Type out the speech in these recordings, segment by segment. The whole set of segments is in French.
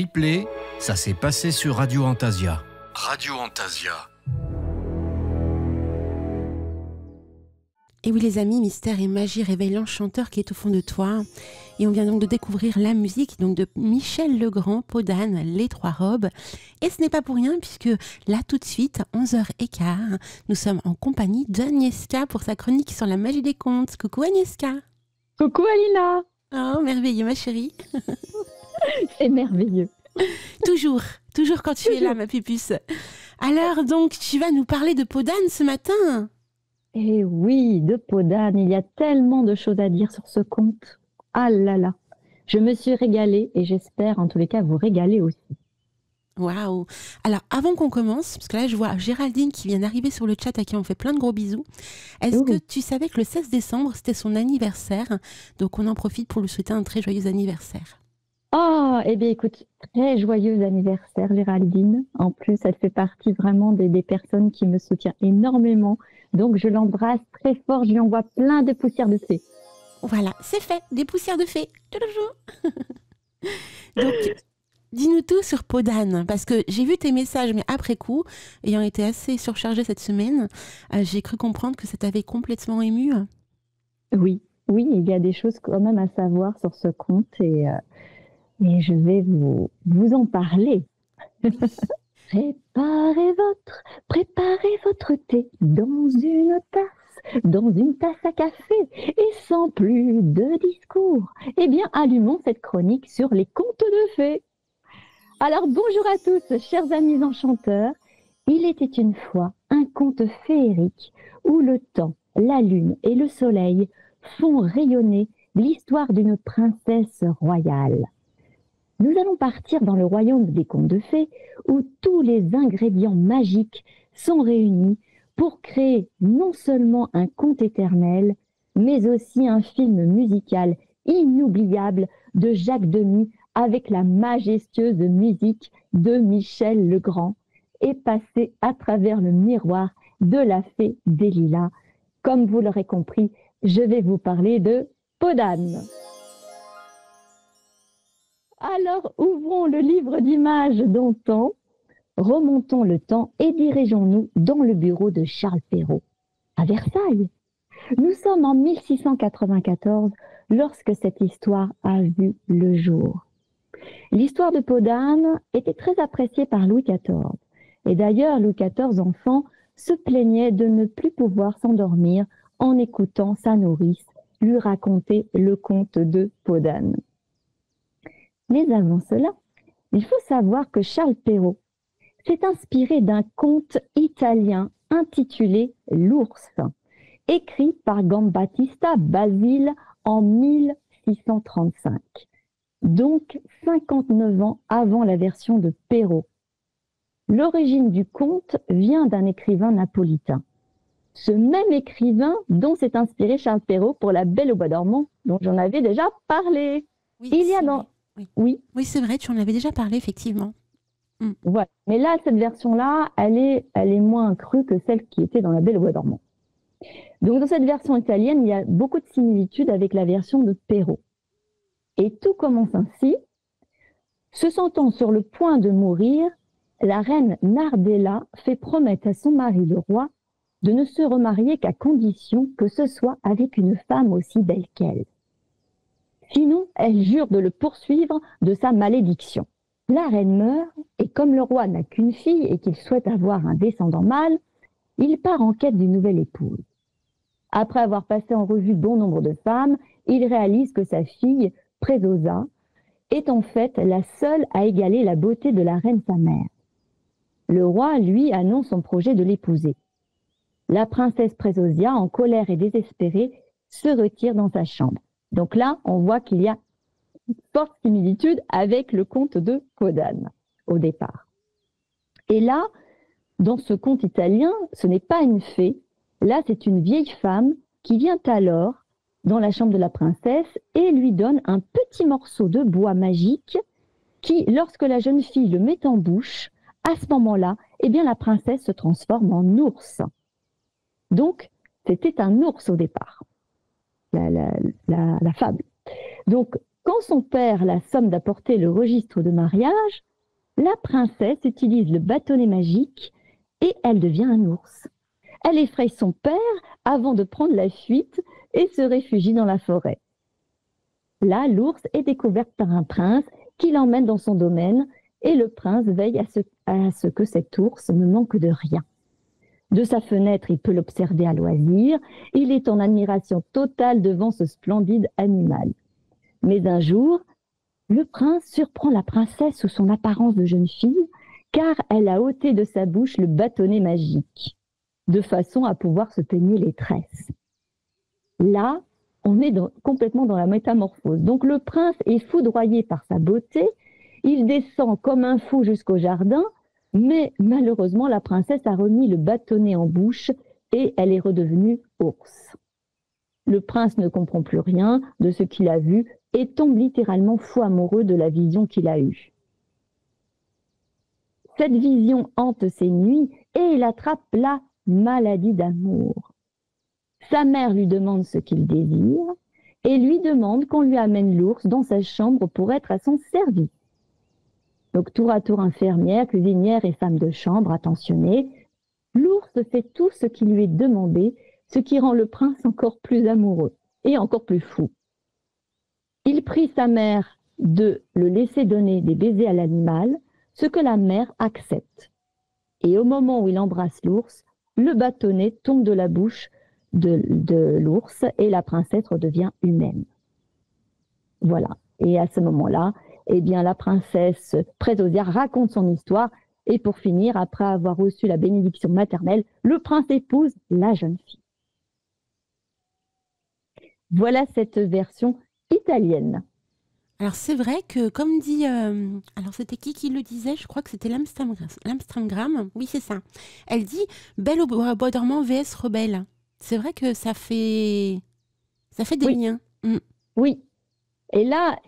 replay, ça s'est passé sur Radio Antasia. Radio Antasia. Et oui les amis, mystère et magie réveillent l'enchanteur qui est au fond de toi. Et on vient donc de découvrir la musique donc de Michel Legrand, Peau d'âne, Les Trois Robes. Et ce n'est pas pour rien puisque là tout de suite, 11h15, nous sommes en compagnie d'Agnieszka pour sa chronique sur la magie des contes. Coucou Agnieszka. Coucou Alina. Oh merveilleux ma chérie. C'est merveilleux. Toujours quand tu es là ma pupuce. Alors donc tu vas nous parler de Peau d'âne ce matin. Eh oui, de Peau d'âne, il y a tellement de choses à dire sur ce conte. Ah là là, je me suis régalée et j'espère en tous les cas vous régaler aussi. Waouh! Alors avant qu'on commence, parce que là je vois Géraldine qui vient d'arriver sur le chat à qui on fait plein de gros bisous. Est-ce que tu savais que le 16 décembre c'était son anniversaire? Donc on en profite pour lui souhaiter un très joyeux anniversaire. Ah, eh bien écoute, très joyeux anniversaire Géraldine. En plus, elle fait partie vraiment des personnes qui me soutiennent énormément. Donc je l'embrasse très fort, je lui envoie plein de poussières de fée. Voilà, c'est fait, des poussières de fée. Donc, dis-nous tout sur Peau d'âne, parce que j'ai vu tes messages, mais après coup, ayant été assez surchargée cette semaine, j'ai cru comprendre que ça t'avait complètement émue. Oui, il y a des choses quand même à savoir sur ce conte et je vais vous en parler. Préparez votre thé dans une tasse à café et sans plus de discours. Eh bien, allumons cette chronique sur les contes de fées. Alors, bonjour à tous, chers amis enchanteurs. Il était une fois un conte féerique où le temps, la lune et le soleil font rayonner l'histoire d'une princesse royale. Nous allons partir dans le royaume des contes de fées où tous les ingrédients magiques sont réunis pour créer non seulement un conte éternel, mais aussi un film musical inoubliable de Jacques Demy avec la majestueuse musique de Michel Legrand et passer à travers le miroir de la fée des Lilas. Comme vous l'aurez compris, je vais vous parler de Peau d'âne. Alors, ouvrons le livre d'images d'antan, remontons le temps et dirigeons-nous dans le bureau de Charles Perrault, à Versailles. Nous sommes en 1694 lorsque cette histoire a vu le jour. L'histoire de Peau d'âne était très appréciée par Louis XIV. Et d'ailleurs, Louis XIV, enfant, se plaignait de ne plus pouvoir s'endormir en écoutant sa nourrice lui raconter le conte de Peau d'âne. Mais avant cela, il faut savoir que Charles Perrault s'est inspiré d'un conte italien intitulé L'ours, écrit par Giambattista Basile en 1635, donc 59 ans avant la version de Perrault. L'origine du conte vient d'un écrivain napolitain. Ce même écrivain dont s'est inspiré Charles Perrault pour La Belle au bois dormant, dont j'en avais déjà parlé. Oui, Il y a dans... Oui, c'est vrai, tu en avais déjà parlé, effectivement. Voilà. Mais là, cette version-là, elle est moins crue que celle qui était dans La Belle au bois dormant. Donc, dans cette version italienne, il y a beaucoup de similitudes avec la version de Perrault. Et tout commence ainsi. Se sentant sur le point de mourir, la reine Nardella fait promettre à son mari, le roi, de ne se remarier qu'à condition que ce soit avec une femme aussi belle qu'elle. Sinon, elle jure de le poursuivre de sa malédiction. La reine meurt, et comme le roi n'a qu'une fille et qu'il souhaite avoir un descendant mâle, il part en quête d'une nouvelle épouse. Après avoir passé en revue bon nombre de femmes, il réalise que sa fille, Prézosa, est en fait la seule à égaler la beauté de la reine sa mère. Le roi, lui, annonce son projet de l'épouser. La princesse Prézosia, en colère et désespérée, se retire dans sa chambre. Donc là, on voit qu'il y a une forte similitude avec le conte de Peau d'âne, au départ. Et là, dans ce conte italien, ce n'est pas une fée. Là, c'est une vieille femme qui vient alors dans la chambre de la princesse et lui donne un petit morceau de bois magique qui, lorsque la jeune fille le met en bouche, à ce moment-là, eh bien, la princesse se transforme en ours. Donc, c'était un ours au départ, la fable. Donc, Quand son père la somme d'apporter le registre de mariage, la princesse utilise le bâtonnet magique et elle devient un ours. Elle effraie son père avant de prendre la fuite et se réfugie dans la forêt. Là, l'ours est découverte par un prince qui l'emmène dans son domaine et le prince veille à ce que cet ours ne manque de rien. De sa fenêtre, il peut l'observer à loisir. Il est en admiration totale devant ce splendide animal. Mais un jour, le prince surprend la princesse sous son apparence de jeune fille, car elle a ôté de sa bouche le bâtonnet magique, de façon à pouvoir se peigner les tresses. Là, on est complètement dans la métamorphose. Donc le prince est foudroyé par sa beauté, il descend comme un fou jusqu'au jardin, mais malheureusement, la princesse a remis le bâtonnet en bouche et elle est redevenue ours. Le prince ne comprend plus rien de ce qu'il a vu et tombe littéralement fou amoureux de la vision qu'il a eue. Cette vision hante ses nuits et il attrape la maladie d'amour. Sa mère lui demande ce qu'il désire et lui demande qu'on lui amène l'ours dans sa chambre pour être à son service. Donc tour à tour infirmière, cuisinière et femme de chambre attentionnée, l'ours fait tout ce qui lui est demandé, ce qui rend le prince encore plus amoureux et encore plus fou. Il prie sa mère de le laisser donner des baisers à l'animal, ce que la mère accepte. Et au moment où il embrasse l'ours, le bâtonnet tombe de la bouche de l'ours et la princesse redevient humaine. Voilà. Et à ce moment-là, eh bien, la princesse Présosia raconte son histoire et pour finir, après avoir reçu la bénédiction maternelle, le prince épouse la jeune fille. Voilà cette version italienne. Alors c'est vrai que, comme dit, alors c'était qui le disait? Je crois que c'était l'Amstramgram. Oui, c'est ça. Elle dit Belle au bois dormant vs Rebelle. C'est vrai que ça fait des liens. Mm. Oui. Et là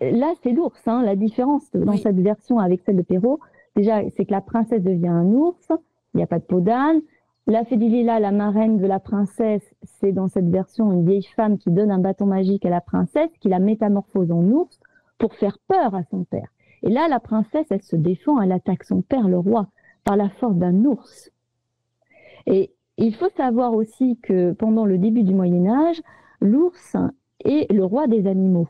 c'est l'ours, hein, la différence dans cette version avec celle de Perrault. Déjà, c'est que la princesse devient un ours. Il n'y a pas de peau d'âne. La Fée du Lilas, la marraine de la princesse, c'est dans cette version une vieille femme qui donne un bâton magique à la princesse, qui la métamorphose en ours pour faire peur à son père. Et là, la princesse, elle se défend, elle attaque son père, le roi, par la force d'un ours. Et il faut savoir aussi que pendant le début du Moyen-Âge, l'ours est le roi des animaux,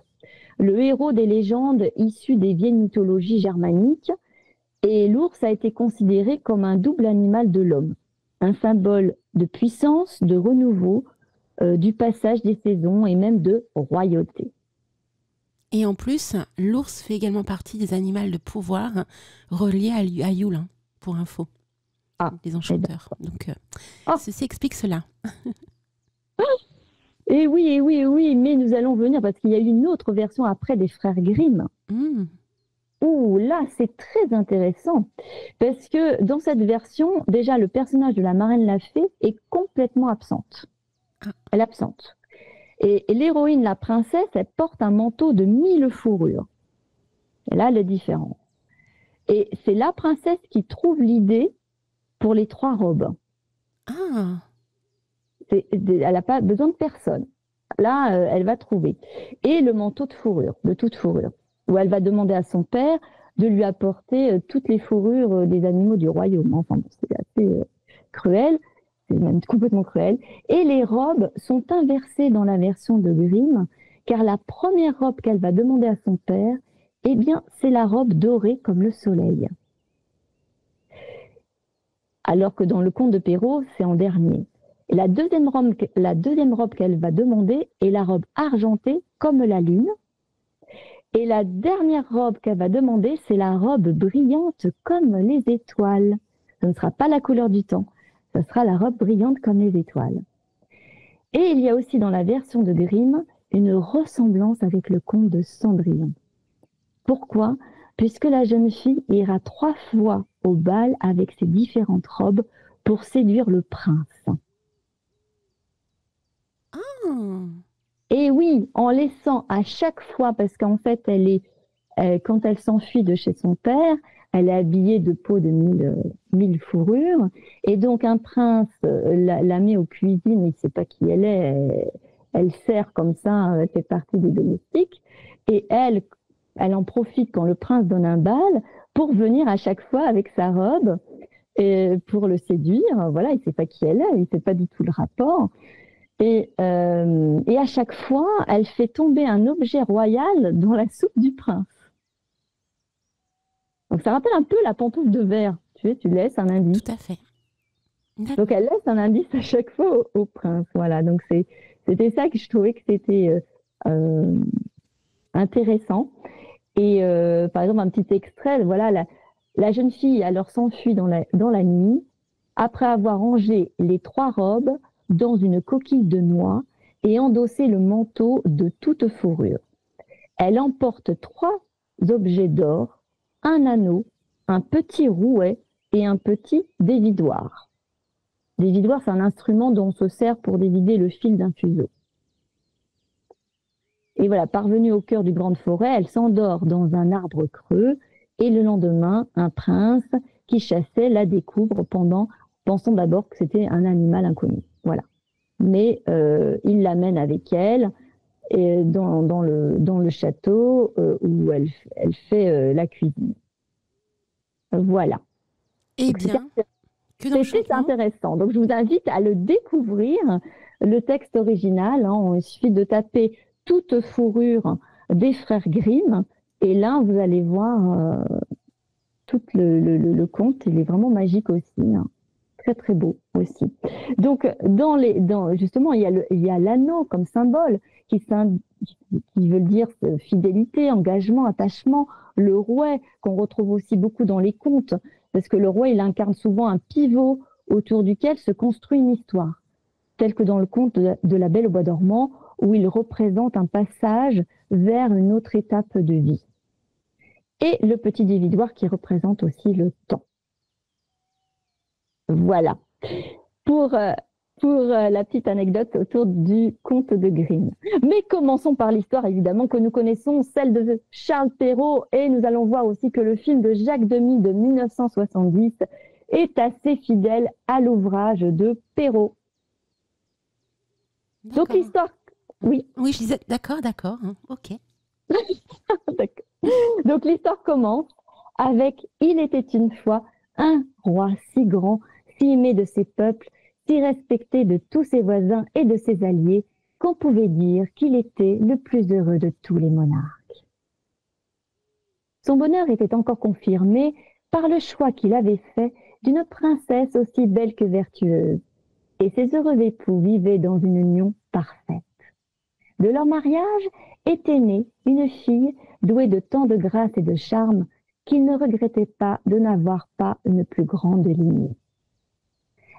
le héros des légendes issues des vieilles mythologies germaniques. Et l'ours a été considéré comme un double animal de l'homme, un symbole de puissance, de renouveau, du passage des saisons et même de royauté. Et en plus, l'ours fait également partie des animaux de pouvoir reliés à Yule, hein, pour info. Les enchanteurs. Donc, ceci explique cela. Et oui, mais nous allons venir parce qu'il y a eu une autre version après des frères Grimm. Ouh, là, c'est très intéressant parce que dans cette version, déjà, le personnage de la marraine la fée est complètement absente. Elle est absente. Et l'héroïne, la princesse, elle porte un manteau de 1000 fourrures. Et là, elle est différente. Et c'est la princesse qui trouve l'idée pour les 3 robes. Elle n'a pas besoin de personne. Là, elle va trouver. Et le manteau de fourrure, de toute fourrure, où elle va demander à son père de lui apporter toutes les fourrures des animaux du royaume. Enfin, c'est assez cruel, c'est même complètement cruel. Et les robes sont inversées dans la version de Grimm, car la première robe qu'elle va demander à son père, eh bien, c'est la robe dorée comme le soleil. Alors que dans le conte de Perrault, c'est en dernier. Et la deuxième robe qu'elle va demander est la robe argentée comme la lune. Et la dernière robe qu'elle va demander, c'est la robe brillante comme les étoiles. Ce ne sera pas la couleur du temps, ce sera la robe brillante comme les étoiles. Et il y a aussi dans la version de Grimm une ressemblance avec le conte de Cendrillon. Pourquoi? Puisque la jeune fille ira 3 fois au bal avec ses différentes robes pour séduire le prince. Et oui, en laissant à chaque fois, parce qu'en fait, quand elle s'enfuit de chez son père, elle est habillée de peau de 1000 fourrures. Et donc, un prince la met aux cuisines, il ne sait pas qui elle est, elle sert comme ça, elle fait partie des domestiques. Et elle, elle en profite quand le prince donne un bal pour venir à chaque fois avec sa robe et pour le séduire. Voilà, il ne sait pas qui elle est, il ne sait pas du tout le rapport. Et à chaque fois, elle fait tomber un objet royal dans la soupe du prince. Donc ça rappelle un peu la pantoufle de verre. Tu sais, tu laisses un indice. Tout à fait. Donc elle laisse un indice à chaque fois au prince. Voilà, donc c'était ça que je trouvais que c'était intéressant. Et par exemple, un petit extrait, voilà, la jeune fille alors s'enfuit dans la nuit après avoir rangé les 3 robes dans une coquille de noix et endossé le manteau de toute fourrure. Elle emporte 3 objets d'or, un anneau, un petit rouet et un petit dévidoir. Dévidoir, c'est un instrument dont on se sert pour dévider le fil d'un fuseau. Et voilà, parvenue au cœur d'une grande forêt, elle s'endort dans un arbre creux et le lendemain, un prince qui chassait la découvre pensant d'abord que c'était un animal inconnu. Voilà. Mais il l'amène avec elle et dans le château où elle fait la cuisine. Voilà. Eh bien, que d'enchantement. C'était intéressant. Donc, je vous invite à le découvrir, le texte original. Il suffit de taper « Toute fourrure » des frères Grimm. Et là, vous allez voir tout le conte. Il est vraiment magique aussi. Très, très beau aussi. Donc, justement, il y a l'anneau comme symbole qui veut dire fidélité, engagement, attachement. Le rouet, qu'on retrouve aussi beaucoup dans les contes, parce que le rouet, il incarne souvent un pivot autour duquel se construit une histoire, tel que dans le conte de La Belle au bois dormant, où il représente un passage vers une autre étape de vie. Et le petit dévidoir qui représente aussi le temps. Voilà. Pour la petite anecdote autour du conte de Grimm. Mais commençons par l'histoire, évidemment, que nous connaissons, celle de Charles Perrault, et nous allons voir aussi que le film de Jacques Demy de 1970 est assez fidèle à l'ouvrage de Perrault. Donc l'histoire... Oui. Oui, je disais, d'accord, ok. D'accord. Donc l'histoire commence avec « Il était une fois un roi si grand, si aimé de ses peuples, si respecté de tous ses voisins et de ses alliés, qu'on pouvait dire qu'il était le plus heureux de tous les monarques. Son bonheur était encore confirmé par le choix qu'il avait fait d'une princesse aussi belle que vertueuse, et ses heureux époux vivaient dans une union parfaite. De leur mariage était née une fille douée de tant de grâce et de charme qu'il ne regrettait pas de n'avoir pas une plus grande lignée.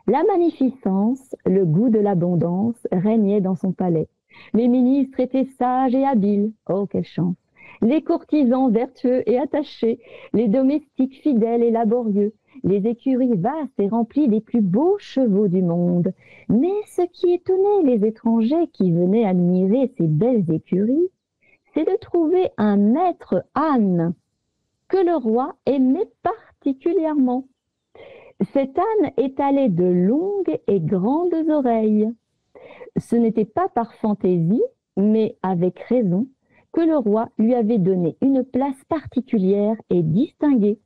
La magnificence, le goût de l'abondance régnaient dans son palais. Les ministres étaient sages et habiles. Oh, quelle chance! Les courtisans vertueux et attachés, les domestiques fidèles et laborieux, les écuries vastes et remplies des plus beaux chevaux du monde. Mais ce qui étonnait les étrangers qui venaient admirer ces belles écuries, c'est de trouver un maître âne que le roi aimait particulièrement. Cet âne étalait de longues et grandes oreilles. Ce n'était pas par fantaisie, mais avec raison, que le roi lui avait donné une place particulière et distinguée.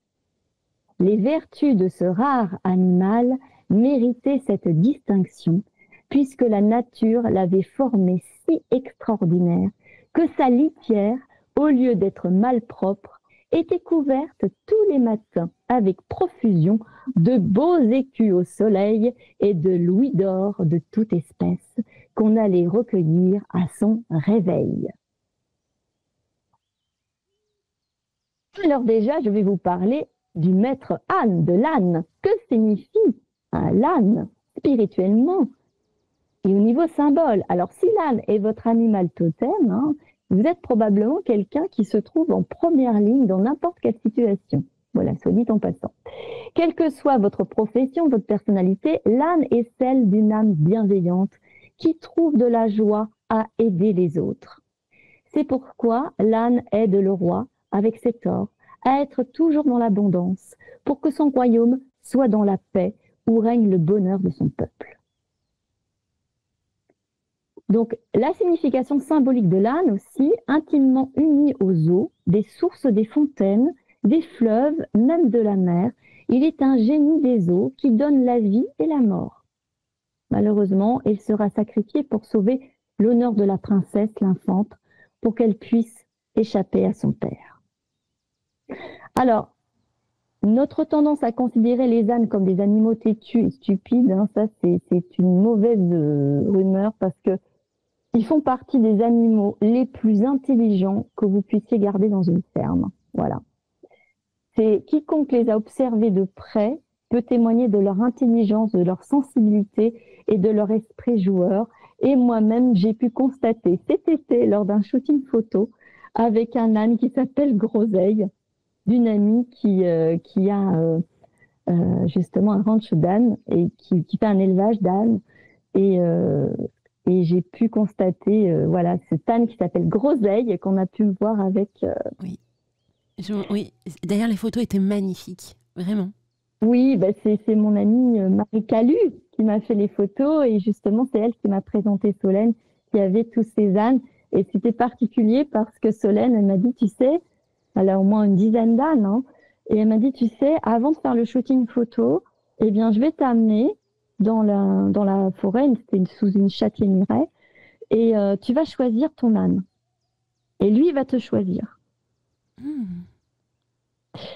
Les vertus de ce rare animal méritaient cette distinction, puisque la nature l'avait formé si extraordinaire que sa litière, au lieu d'être malpropre, était couverte tous les matins avec profusion de beaux écus au soleil et de louis d'or de toute espèce qu'on allait recueillir à son réveil. Alors déjà, je vais vous parler du maître âne, de l'âne. Que signifie l'âne spirituellement et au niveau symbole? Alors si l'âne est votre animal totem, vous êtes probablement quelqu'un qui se trouve en première ligne dans n'importe quelle situation. Voilà, soit dit en passant. Quelle que soit votre profession, votre personnalité, l'âne est celle d'une âme bienveillante qui trouve de la joie à aider les autres. C'est pourquoi l'âne aide le roi, avec ses torts, à être toujours dans l'abondance, pour que son royaume soit dans la paix où règne le bonheur de son peuple. Donc, la signification symbolique de l'âne aussi, intimement uni aux eaux, des sources, des fontaines, des fleuves, même de la mer. Il est un génie des eaux qui donne la vie et la mort. Malheureusement, il sera sacrifié pour sauver l'honneur de la princesse, l'infante, pour qu'elle puisse échapper à son père. Alors, notre tendance à considérer les ânes comme des animaux têtus et stupides, hein, ça c'est une mauvaise rumeur parce que ils font partie des animaux les plus intelligents que vous puissiez garder dans une ferme. Voilà. C'est quiconque les a observés de près peut témoigner de leur intelligence, de leur sensibilité et de leur esprit joueur. Et moi-même, j'ai pu constater cet été, lors d'un shooting photo, avec un âne qui s'appelle Groseille, d'une amie qui a justement un ranch d'ânes et qui fait un élevage d'ânes. Et j'ai pu constater, voilà, cet âne qui s'appelle Groseille et qu'on a pu voir avec. Oui. Oui. D'ailleurs, les photos étaient magnifiques, vraiment. Oui, bah c'est mon amie Marie Calu qui m'a fait les photos et justement, c'est elle qui m'a présenté Solène qui avait tous ces ânes. Et c'était particulier parce que Solène, elle m'a dit, tu sais, elle a au moins une dizaine d'ânes, hein, et elle m'a dit, tu sais, avant de faire le shooting photo, eh bien, je vais t'amener dans la forêt, c'était sous une châtaignieraie, et tu vas choisir ton âne. Et lui, il va te choisir.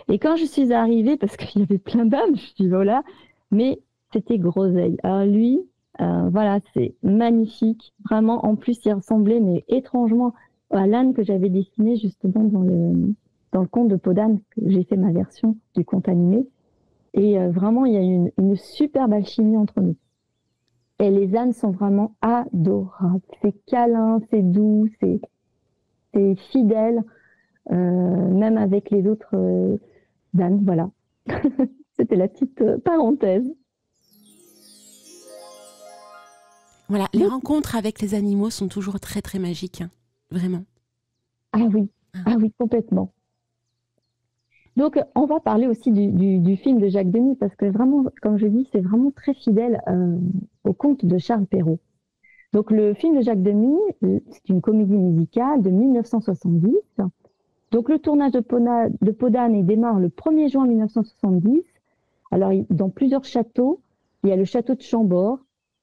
Et quand je suis arrivée, parce qu'il y avait plein d'ânes, je dis voilà, mais c'était Groseille. Alors lui, voilà, c'est magnifique. Vraiment, en plus, il ressemblait, mais étrangement, à l'âne que j'avais dessiné justement dans le conte de Podane, que j'ai fait ma version du conte animé. Et vraiment, il y a une superbe alchimie entre nous. Et les ânes sont vraiment adorables. C'est câlin, c'est doux, c'est fidèle, même avec les autres ânes. Voilà. C'était la petite parenthèse. Voilà, les rencontres avec les animaux sont toujours très très magiques, hein. Vraiment. Ah oui, complètement. Donc, on va parler aussi du film de Jacques Demy, parce que vraiment, comme je dis, c'est vraiment très fidèle au conte de Charles Perrault. Donc, le film de Jacques Demy, c'est une comédie musicale de 1970. Donc, le tournage de Podane démarre le 1er juin 1970. Alors, dans plusieurs châteaux, il y a le château de Chambord,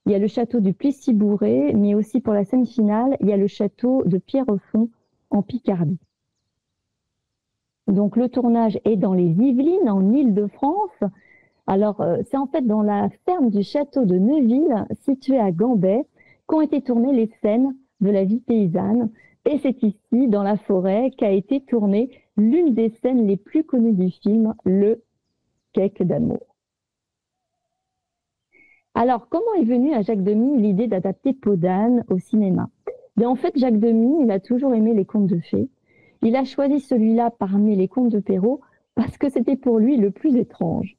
il y a le château du Plessis-Bourré, mais aussi pour la scène finale, il y a le château de Pierrefonds en Picardie. Donc, le tournage est dans les Yvelines, en Île-de-France. Alors, c'est en fait dans la ferme du château de Neuville, située à Gambais, qu'ont été tournées les scènes de la vie paysanne. Et c'est ici, dans la forêt, qu'a été tournée l'une des scènes les plus connues du film, le Cake d'amour. Alors, comment est venue à Jacques Demy l'idée d'adapter Podane au cinéma? Mais en fait, Jacques Demy, il a toujours aimé les contes de fées. Il a choisi celui-là parmi les contes de Perrault parce que c'était pour lui le plus étrange.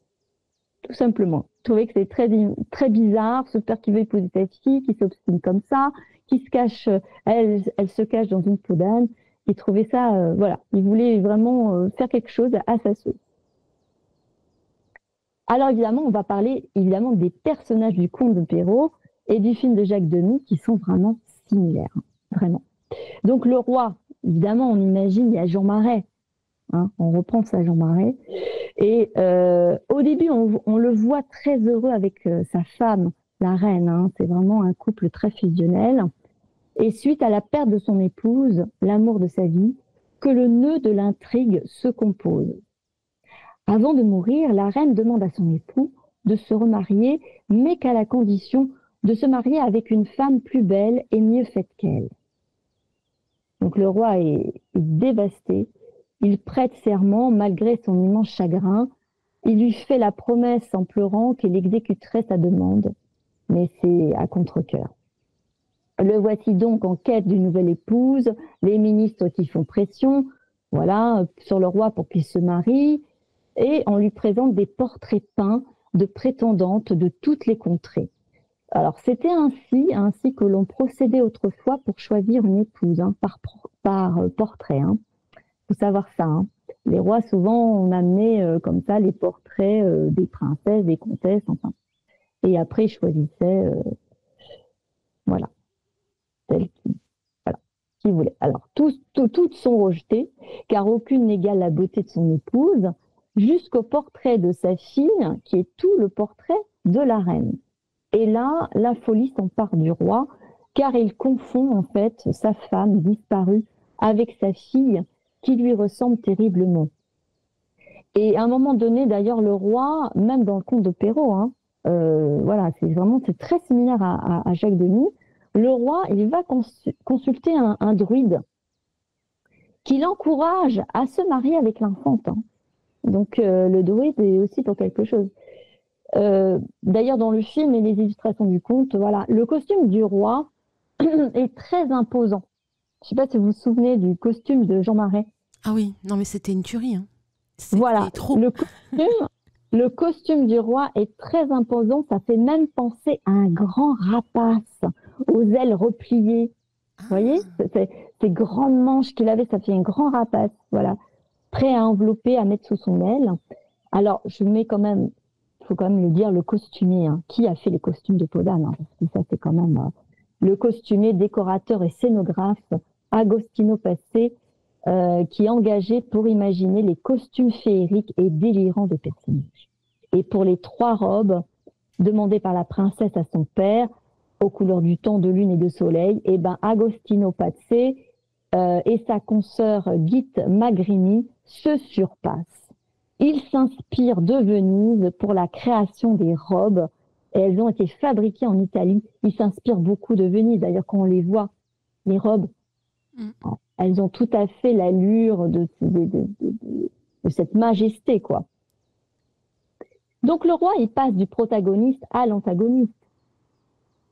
Tout simplement. Je trouvais que c'était très bizarre, ce père qui veut épouser cette fille, qui s'obstine comme ça, qui se cache, elle se cache dans une peau d'âne. Il trouvait ça, voilà. Il voulait vraiment faire quelque chose à sa sauce. Alors évidemment, on va parler évidemment des personnages du conte de Perrault et du film de Jacques Demy qui sont vraiment similaires, vraiment. Donc le roi, évidemment, on imagine, il y a Jean Marais. Hein, on reprend ça, Jean Marais. Et au début, on le voit très heureux avec sa femme, la reine. Hein, c'est vraiment un couple très fusionnel. Et suite à la perte de son épouse, l'amour de sa vie, que le nœud de l'intrigue se compose. Avant de mourir, la reine demande à son époux de se remarier, mais qu'à la condition de se marier avec une femme plus belle et mieux faite qu'elle. Donc le roi est dévasté. Il prête serment malgré son immense chagrin. Il lui fait la promesse en pleurant qu'il exécuterait sa demande, mais c'est à contre-cœur. Le voici donc en quête d'une nouvelle épouse, les ministres qui font pression, voilà, sur le roi pour qu'il se marie, et on lui présente des portraits peints de prétendantes de toutes les contrées. Alors c'était ainsi que l'on procédait autrefois pour choisir une épouse, hein, par portrait. Hein. Faut savoir ça. Hein. Les rois, souvent, on amenait comme ça les portraits des princesses, des comtesses, enfin. Et après, ils choisissaient. Voilà. celle qui voulait. Alors, toutes sont rejetées, car aucune n'égale la beauté de son épouse, jusqu'au portrait de sa fille, qui est tout le portrait de la reine. Et là, la folie s'empare du roi, car il confond en fait sa femme disparue avec sa fille, qui lui ressemble terriblement. Et à un moment donné, d'ailleurs, le roi, même dans le conte de Perrault, voilà, c'est très similaire à Jacques Demy. Le roi, il va consulter un druide qui l'encourage à se marier avec l'infante. Donc, le druide est aussi pour quelque chose. D'ailleurs, dans le film et les illustrations du conte, voilà, le costume du roi est très imposant. Je ne sais pas si vous vous souvenez du costume de Jean Marais. Ah oui, non mais c'était une tuerie. Voilà, trop. Le costume du roi est très imposant. Ça fait même penser à un grand rapace aux ailes repliées. Vous voyez, ces grandes manches qu'il avait, ça fait un grand rapace. Voilà, prêt à envelopper, à mettre sous son aile. Alors, je mets quand même, il faut quand même le dire, le costumier. Qui a fait les costumes de Podane, parce que ça, c'est quand même le costumier, décorateur et scénographe Agostino Passé, qui est engagé pour imaginer les costumes féeriques et délirants des personnages. Et pour les 3 robes demandées par la princesse à son père, aux couleurs du temps, de lune et de soleil, et Agostino Passé et sa consoeur Guite Magrini se surpassent. Ils s'inspirent de Venise pour la création des robes. Et elles ont été fabriquées en Italie. Ils s'inspirent beaucoup de Venise. D'ailleurs, quand on les voit, les robes, elles ont tout à fait l'allure de cette majesté, quoi. Donc le roi, il passe du protagoniste à l'antagoniste.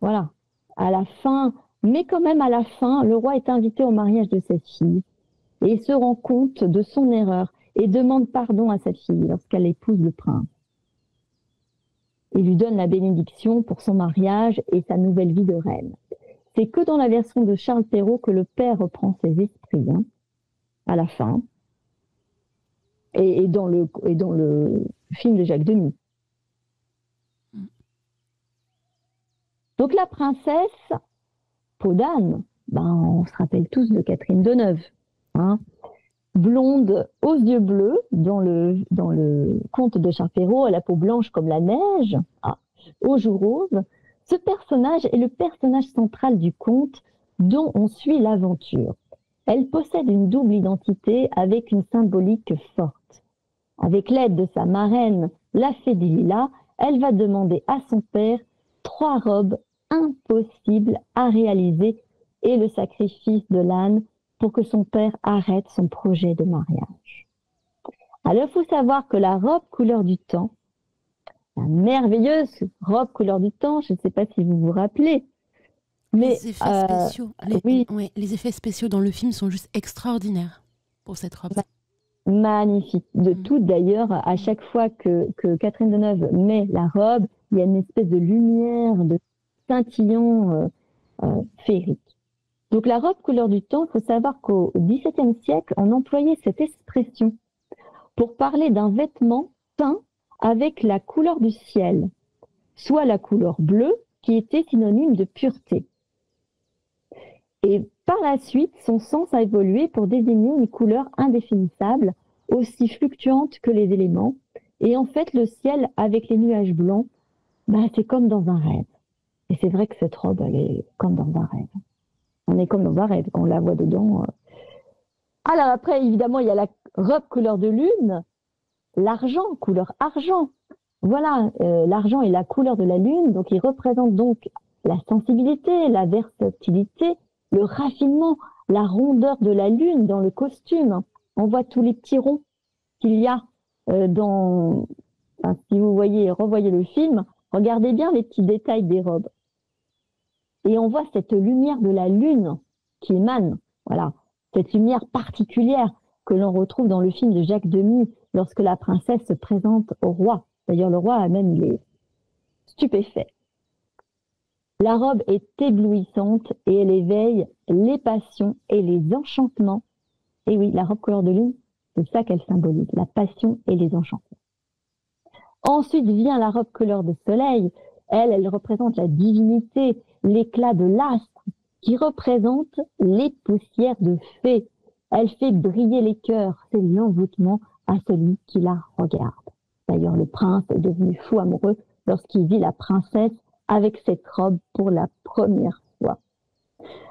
Voilà. À la fin, mais quand même à la fin, le roi est invité au mariage de sa fille et il se rend compte de son erreur et demande pardon à sa fille lorsqu'elle épouse le prince. Il lui donne la bénédiction pour son mariage et sa nouvelle vie de reine. C'est que dans la version de Charles Perrault que le père reprend ses esprits, à la fin, et dans le film de Jacques Demy. Donc la princesse Podane, on se rappelle tous de Catherine Deneuve, blonde aux yeux bleus, dans le conte de Charles Perrault, à la peau blanche comme la neige, aux joues roses. Ce personnage est le personnage central du conte dont on suit l'aventure. Elle possède une double identité avec une symbolique forte. Avec l'aide de sa marraine, la fée des Lilas, elle va demander à son père 3 robes impossibles à réaliser et le sacrifice de l'âne pour que son père arrête son projet de mariage. Alors, il faut savoir que la robe couleur du temps, la merveilleuse robe couleur du temps, je ne sais pas si vous vous rappelez, mais les effets spéciaux, les effets spéciaux dans le film sont juste extraordinaires pour cette robe. Magnifique. De tout d'ailleurs, à chaque fois que Catherine Deneuve met la robe, il y a une espèce de lumière, de scintillant féerique. Donc la robe couleur du temps, il faut savoir qu'au XVIIe siècle, on employait cette expression pour parler d'un vêtement peint avec la couleur du ciel, soit la couleur bleue, qui était synonyme de pureté. Et par la suite, son sens a évolué pour désigner une couleur indéfinissable, aussi fluctuante que les éléments. Et en fait, le ciel avec les nuages blancs, c'est comme dans un rêve. Et c'est vrai que cette robe, elle est comme dans un rêve. On est comme dans un rêve quand on la voit dedans. Alors après, évidemment, il y a la robe couleur de lune, l'argent, couleur argent. Voilà, l'argent est la couleur de la lune, donc il représente donc la sensibilité, la versatilité, le raffinement, la rondeur de la lune dans le costume. On voit tous les petits ronds qu'il y a si vous revoyez le film, regardez bien les petits détails des robes. Et on voit cette lumière de la lune qui émane, voilà, cette lumière particulière que l'on retrouve dans le film de Jacques Demy lorsque la princesse se présente au roi. D'ailleurs, le roi même, il est stupéfait. La robe est éblouissante et elle éveille les passions et les enchantements. Et oui, la robe couleur de lune, c'est ça qu'elle symbolise, la passion et les enchantements. Ensuite vient la robe couleur de soleil. Elle représente la divinité, l'éclat de l'astre. qui représente les poussières de fée. Elle fait briller les cœurs, c'est l'envoûtement à celui qui la regarde. D'ailleurs, le prince est devenu fou amoureux lorsqu'il vit la princesse avec cette robe pour la première fois.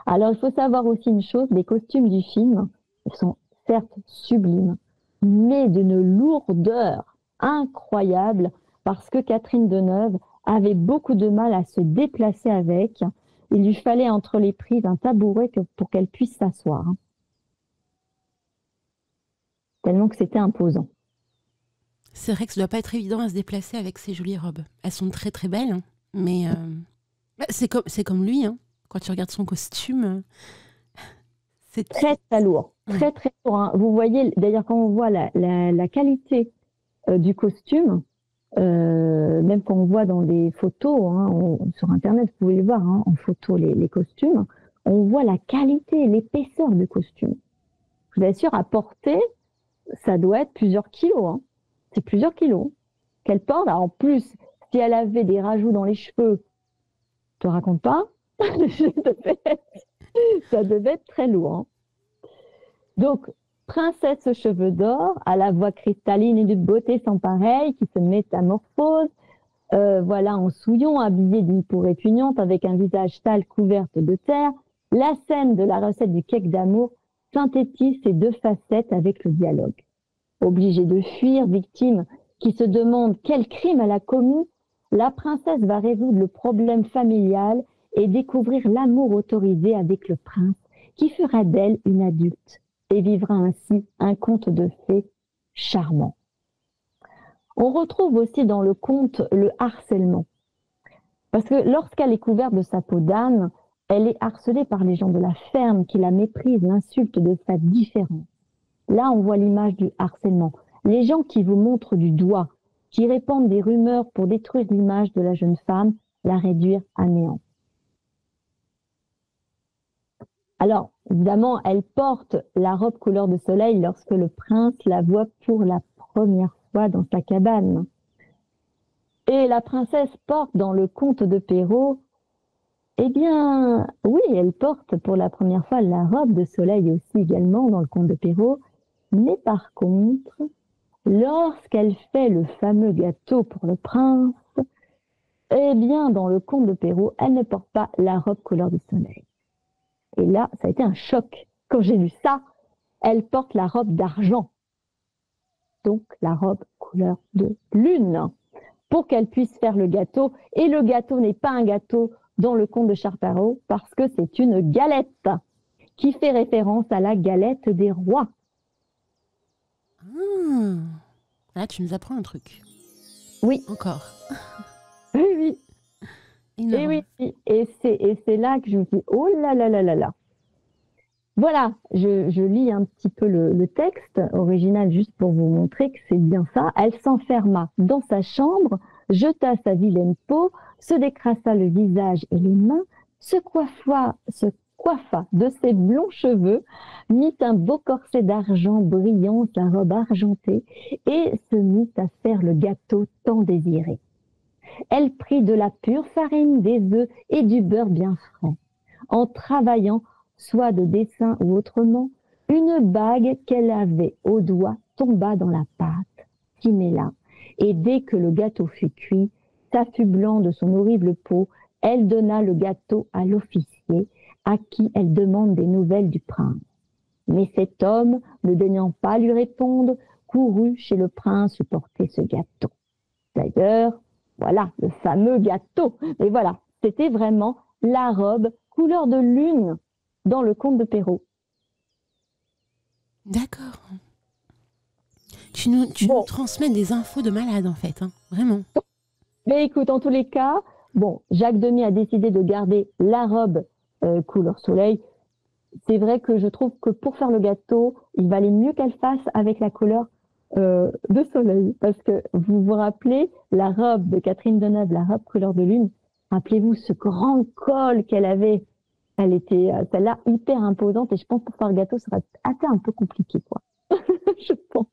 Alors, il faut savoir aussi une chose, les costumes du film sont certes sublimes, mais d'une lourdeur incroyable parce que Catherine Deneuve avait beaucoup de mal à se déplacer avec. Il lui fallait entre les prises un tabouret pour qu'elle puisse s'asseoir. Tellement que c'était imposant. C'est vrai que ça doit pas être évident à se déplacer avec ces jolies robes. Elles sont très très belles, hein, mais c'est comme lui. Hein. Quand tu regardes son costume, c'est très très lourd. Très très lourd. Hein. Vous voyez, d'ailleurs, quand on voit la qualité du costume, même quand on voit dans des photos, hein, sur Internet, vous pouvez le voir hein, en photo les costumes, on voit la qualité, l'épaisseur du costume. Je vous assure, à porter, ça doit être plusieurs kilos. Hein. C'est plusieurs kilos qu'elle porte. Alors, en plus, si elle avait des rajouts dans les cheveux, je te raconte pas, ça devait être très lourd. Hein. Donc, princesse aux cheveux d'or, à la voix cristalline et de beauté sans pareil, qui se métamorphose, voilà, en souillon, habillée d'une peau répugnante, avec un visage sale couverte de terre, la scène de la recette du cake d'amour synthétise ces deux facettes avec le dialogue. Obligée de fuir, victime qui se demande quel crime elle a commis, la princesse va résoudre le problème familial et découvrir l'amour autorisé avec le prince, qui fera d'elle une adulte et vivra ainsi un conte de fées charmant. On retrouve aussi dans le conte le harcèlement. Parce que lorsqu'elle est couverte de sa peau d'âne, elle est harcelée par les gens de la ferme qui la méprisent, l'insultent de sa différence. Là, on voit l'image du harcèlement. Les gens qui vous montrent du doigt, qui répandent des rumeurs pour détruire l'image de la jeune femme, la réduire à néant. Alors, évidemment, elle porte la robe couleur de soleil lorsque le prince la voit pour la première fois dans sa cabane. Et la princesse porte dans le conte de Perrault, eh bien, oui, elle porte pour la première fois la robe de soleil aussi également dans le conte de Perrault, mais par contre, lorsqu'elle fait le fameux gâteau pour le prince, eh bien, dans le conte de Perrault, elle ne porte pas la robe couleur du soleil. Et là, ça a été un choc. Quand j'ai lu ça, elle porte la robe d'argent. Donc, la robe couleur de lune, pour qu'elle puisse faire le gâteau. Et le gâteau n'est pas un gâteau dans le conte de Charles Perrault, parce que c'est une galette qui fait référence à la galette des rois. Là, tu nous apprends un truc. Oui. Encore. Oui, oui. Énorme. Et oui, et c'est là que je me dis, oh là là là là là. Voilà, je lis un petit peu le texte original juste pour vous montrer que c'est bien ça. Elle s'enferma dans sa chambre, jeta sa vilaine peau, se décrassa le visage et les mains, se coiffa de ses blonds cheveux, mit un beau corset d'argent brillant, sa robe argentée, et se mit à faire le gâteau tant désiré. Elle prit de la pure farine, des œufs et du beurre bien frais. En travaillant, soit de dessin ou autrement, une bague qu'elle avait au doigt tomba dans la pâte, s'y mêla, et dès que le gâteau fut cuit, s'affublant de son horrible peau, elle donna le gâteau à l'officier, à qui elle demande des nouvelles du prince. Mais cet homme, ne daignant pas lui répondre, courut chez le prince lui porter ce gâteau. D'ailleurs, voilà, le fameux gâteau. Et voilà, c'était vraiment la robe couleur de lune dans le conte de Perrault. D'accord. Tu nous transmets des infos de malade, en fait, hein, vraiment. Mais écoute, en tous les cas, bon, Jacques Demy a décidé de garder la robe couleur soleil. C'est vrai que je trouve que pour faire le gâteau, il valait mieux qu'elle fasse avec la couleur de soleil. Parce que vous vous rappelez, la robe de Catherine Deneuve, la robe couleur de lune, rappelez-vous ce grand col qu'elle avait. Elle était celle-là hyper imposante et je pense que pour faire le gâteau, ça va être un peu compliqué, quoi. Je pense.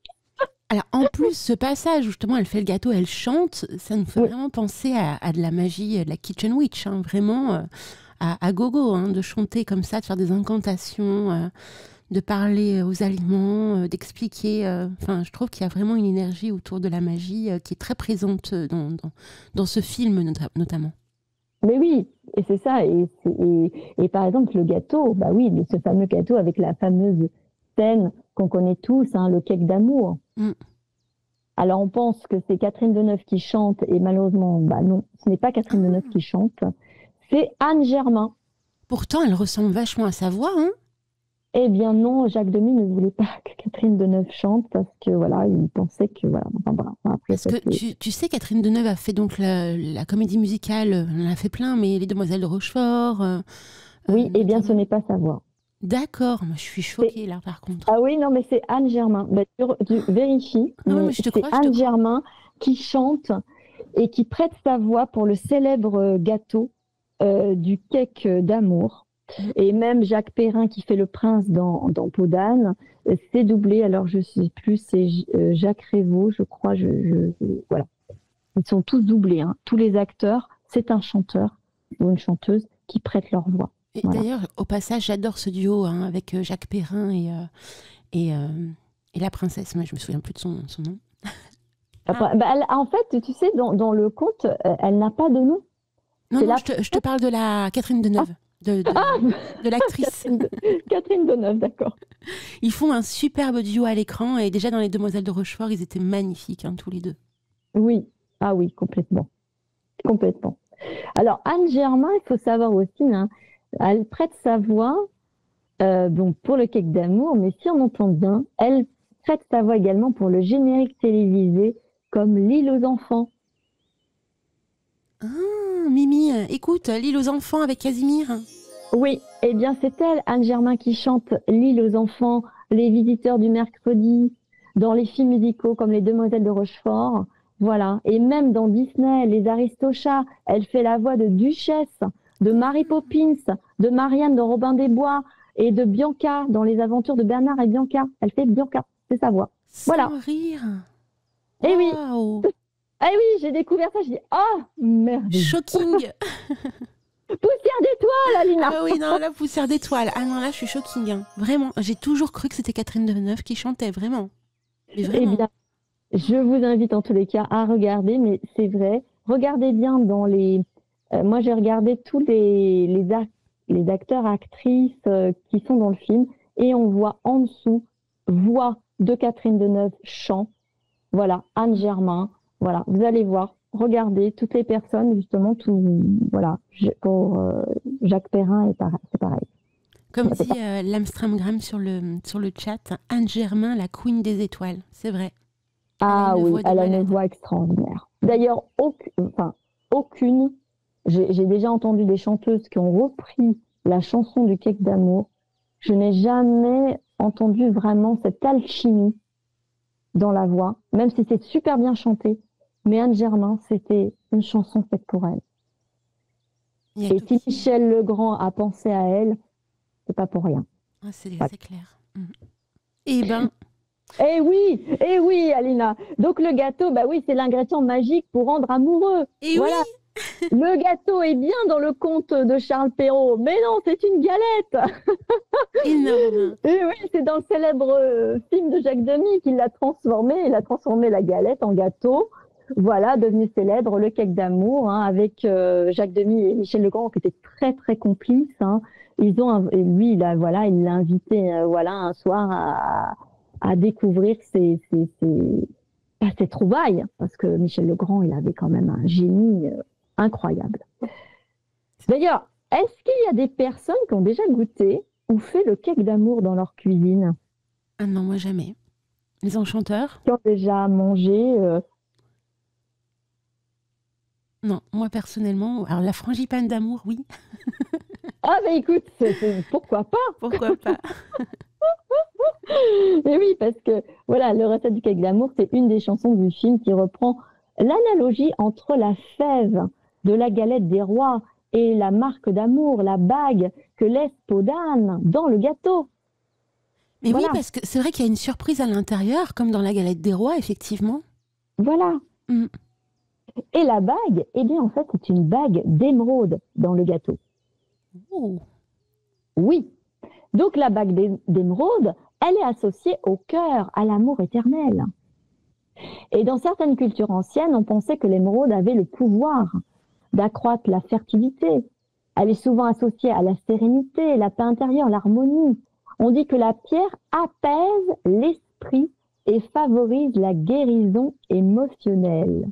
Alors, en plus, ce passage où justement elle fait le gâteau, elle chante, ça nous fait vraiment penser à de la magie, de la Kitchen Witch, hein, vraiment. à gogo, hein, de chanter comme ça, de faire des incantations, de parler aux aliments, d'expliquer. Enfin, je trouve qu'il y a vraiment une énergie autour de la magie qui est très présente dans ce film notamment. Mais oui, et c'est ça. Et par exemple, le gâteau, bah oui, ce fameux gâteau avec la fameuse scène qu'on connaît tous, hein, le cake d'amour. Mm. Alors, on pense que c'est Catherine Deneuve qui chante, et malheureusement, bah non, ce n'est pas Catherine Deneuve qui chante, c'est Anne Germain. Pourtant, elle ressemble vachement à sa voix, hein. Eh bien non, Jacques Demy ne voulait pas que Catherine Deneuve chante parce que voilà, il pensait que voilà. Enfin, bref, après, Parce que tu sais, Catherine Deneuve a fait donc la comédie musicale, elle en a fait plein, mais Les Demoiselles de Rochefort. Oui, eh bien ce n'est pas sa voix. D'accord, moi je suis choquée là par contre. Ah oui, non, mais c'est Anne Germain. Bah, tu vérifies, mais je te c'est crois, Anne Germain qui chante et qui prête sa voix pour le célèbre gâteau du cake d'amour. Et même Jacques Perrin qui fait le prince dans Peau d'âne, c'est doublé. Alors je sais plus, c'est Jacques Révaux, je crois. Voilà, ils sont tous doublés. Hein. Tous les acteurs, c'est un chanteur ou une chanteuse qui prête leur voix. Et voilà. d'ailleurs, au passage, j'adore ce duo hein, avec Jacques Perrin et la princesse. Moi, je me souviens plus de son nom. Bah, en fait, tu sais, dans le conte, elle n'a pas de nom. Non, je te parle de la Catherine Deneuve. De l'actrice. Catherine Deneuve, d'accord. Ils font un superbe duo à l'écran et déjà dans Les Demoiselles de Rochefort, ils étaient magnifiques, hein, tous les deux. Oui, ah oui, complètement. Complètement. Alors, Anne Germain, il faut savoir aussi, hein, elle prête sa voix bon, pour le cake d'amour, mais si on entend bien, elle prête sa voix également pour le générique télévisé comme L'île aux enfants. Ah, Mimi, écoute, L'île aux enfants avec Casimir. Oui, eh bien c'est elle, Anne Germain, qui chante L'île aux enfants, Les visiteurs du mercredi, dans les films musicaux comme Les Demoiselles de Rochefort. Voilà, et même dans Disney, Les Aristochats, elle fait la voix de Duchesse, de Mary Poppins, de Marianne dans Robin des Bois et de Bianca dans Les Aventures de Bernard et Bianca. Elle fait Bianca, c'est sa voix. Voilà. Sans rire. Eh oui. Wow. Eh oui, j'ai découvert ça, je dis oh merde. Shocking. Poussière d'étoiles, Alina. Ah oui, non, la poussière d'étoiles. Ah non, là, je suis shocking. Hein. Vraiment, j'ai toujours cru que c'était Catherine Deneuve qui chantait, vraiment. Mais vraiment. Eh bien, je vous invite en tous les cas à regarder, mais c'est vrai. Regardez bien dans les... moi, j'ai regardé tous les acteurs, actrices qui sont dans le film et on voit en dessous voix de Catherine Deneuve, chant. Voilà, Anne Germain. Voilà, vous allez voir. Regardez toutes les personnes, justement, voilà. Pour Jacques Perrin, c'est pareil. Comme dit l'Amstramgram sur le chat, Anne Germain, la queen des étoiles. C'est vrai. Ah oui, elle a une voix extraordinaire. D'ailleurs, aucune. J'ai déjà entendu des chanteuses qui ont repris la chanson du cake d'amour. Je n'ai jamais entendu vraiment cette alchimie dans la voix, même si c'est super bien chanté. Mais Anne Germain, c'était une chanson faite pour elle. Et si Michel Legrand a pensé à elle, c'est pas pour rien. Ah, c'est clair. Eh ben. Eh oui, Alina. Donc le gâteau, bah oui, c'est l'ingrédient magique pour rendre amoureux. Et voilà. Oui. Le gâteau est bien dans le conte de Charles Perrault, mais non, c'est une galette. Énorme. Et oui, c'est dans le célèbre film de Jacques Demy qu'il l'a transformé. Il a transformé la galette en gâteau. Voilà, devenu célèbre, le cake d'amour, hein, avec Jacques Demy et Michel Legrand qui étaient très très complices. Hein. Et lui, il l'a invité un soir à découvrir ses trouvailles, parce que Michel Legrand, il avait quand même un génie incroyable. D'ailleurs, est-ce qu'il y a des personnes qui ont déjà goûté ou fait le cake d'amour dans leur cuisine? Ah non, moi jamais. Les enchanteurs? Qui ont déjà mangé Non, moi personnellement, alors la frangipane d'amour, oui. Ah bah écoute, pourquoi pas? Pourquoi pas? Et oui, parce que voilà, le recette du cake d'amour, c'est une des chansons du film qui reprend l'analogie entre la fève de la galette des rois et la marque d'amour, la bague que laisse Peau d'âne dans le gâteau. Mais voilà. Oui, parce que c'est vrai qu'il y a une surprise à l'intérieur, comme dans la galette des rois, effectivement. Voilà. Et la bague, eh bien en fait, c'est une bague d'émeraude dans le gâteau. Oh. Oui. Donc la bague d'émeraude, elle est associée au cœur, à l'amour éternel. Et dans certaines cultures anciennes, on pensait que l'émeraude avait le pouvoir d'accroître la fertilité. Elle est souvent associée à la sérénité, la paix intérieure, l'harmonie. On dit que la pierre apaise l'esprit et favorise la guérison émotionnelle.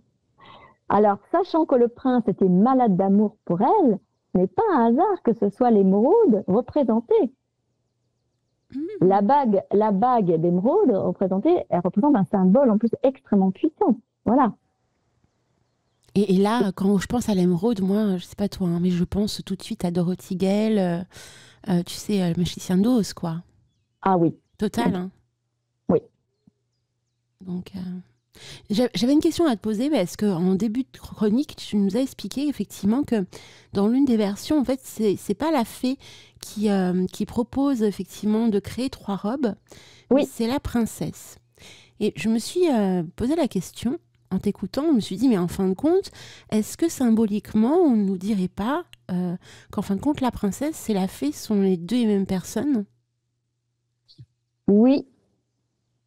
Alors, sachant que le prince était malade d'amour pour elle, ce n'est pas un hasard que ce soit l'émeraude représentée. La bague d'émeraude représentée, elle représente un symbole en plus extrêmement puissant. Voilà. Et là, quand je pense à l'émeraude, moi, je sais pas toi, hein, mais je pense tout de suite à Dorothy Gale, tu sais, le magicien d'Oz, quoi. Ah oui. Total, hein. Oui. Donc, j'avais une question à te poser, parce qu'en début de chronique, tu nous as expliqué effectivement que dans l'une des versions, en fait, c'est pas la fée qui propose effectivement de créer 3 robes, Oui. mais c'est la princesse. Et je me suis posé la question, en t'écoutant, je me suis dit, mais en fin de compte, est-ce que symboliquement, on ne nous dirait pas qu'en fin de compte, la princesse et la fée sont les deux et mêmes personnes? Oui,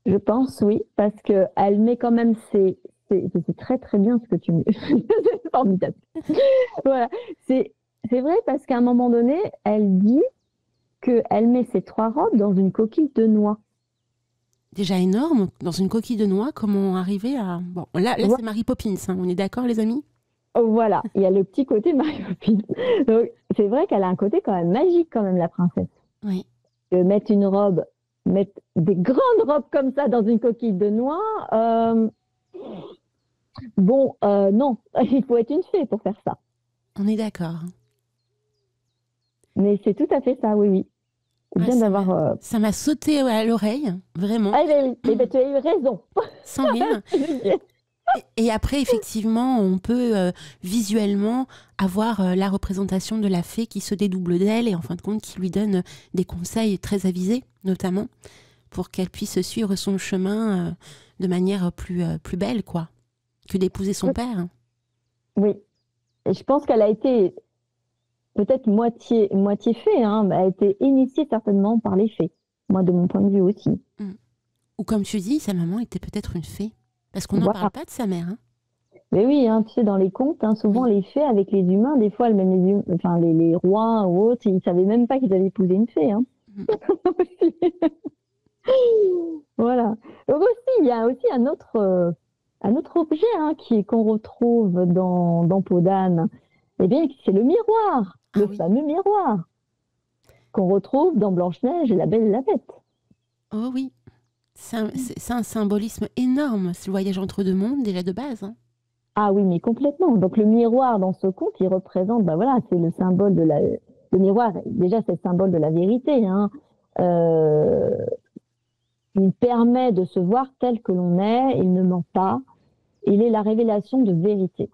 je pense oui, parce qu'elle met quand même c'est très très bien ce que tu me dis. C'est formidable. Voilà. C'est vrai parce qu'à un moment donné, elle dit qu'elle met ses 3 robes dans une coquille de noix. Déjà énorme, dans une coquille de noix, comment arriver à... Bon, là Voilà. c'est Mary Poppins, hein, on est d'accord les amis? Voilà, il y a le petit côté Mary Poppins. Donc, c'est vrai qu'elle a un côté quand même magique, quand même, la princesse. Oui. Mettre des grandes robes comme ça dans une coquille de noix, non, il faut être une fée pour faire ça. On est d'accord. Mais c'est tout à fait ça, oui, oui. C'est bien d'avoir... Ça m'a sauté à l'oreille, vraiment. Ah, tu as eu raison. Sans rire. Et après, effectivement, on peut visuellement avoir la représentation de la fée qui se dédouble d'elle et en fin de compte qui lui donne des conseils très avisés, notamment, pour qu'elle puisse suivre son chemin de manière plus belle, quoi, que d'épouser son père. Oui. Et je pense qu'elle a été peut-être moitié fée, hein, mais elle a été initiée certainement par les fées. Moi, de mon point de vue aussi. Ou comme tu dis, sa maman était peut-être une fée. Parce qu'on n'en parle pas de sa mère. Hein. Mais oui, hein, tu sais, dans les contes, hein, souvent les fées avec les humains, des fois, même les rois ou autres, ils ne savaient même pas qu'ils avaient épousé une fée. Hein. Voilà. Donc aussi, il y a aussi un autre objet hein, qu'on retrouve dans Peau d'âne. Eh bien, c'est le miroir, fameux miroir, qu'on retrouve dans Blanche-Neige et la Belle et la Bête. Oh oui. C'est un symbolisme énorme, ce voyage entre deux mondes, déjà de base. Hein. Ah oui, mais complètement. Donc le miroir dans ce conte, il représente, c'est le symbole de la... Le miroir, déjà, c'est le symbole de la vérité. Hein. Il permet de se voir tel que l'on est, il ne ment pas. Il est la révélation de vérité.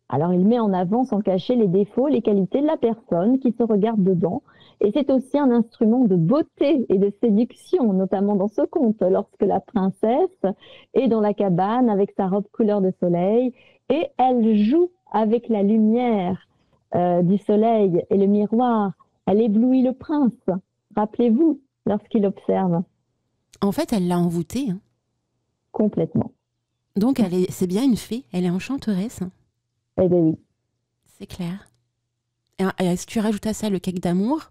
Alors il met en avant sans cacher les défauts, les qualités de la personne qui se regarde dedans. Et c'est aussi un instrument de beauté et de séduction, notamment dans ce conte, lorsque la princesse est dans la cabane avec sa robe couleur de soleil et elle joue avec la lumière du soleil et le miroir. Elle éblouit le prince, rappelez-vous, lorsqu'il observe. En fait, elle l'a envoûté. Hein. Complètement. Donc, c'est bien une fée, elle est enchanteresse. Eh bien oui. C'est clair. Et si tu rajoutes à ça le cake d'amour,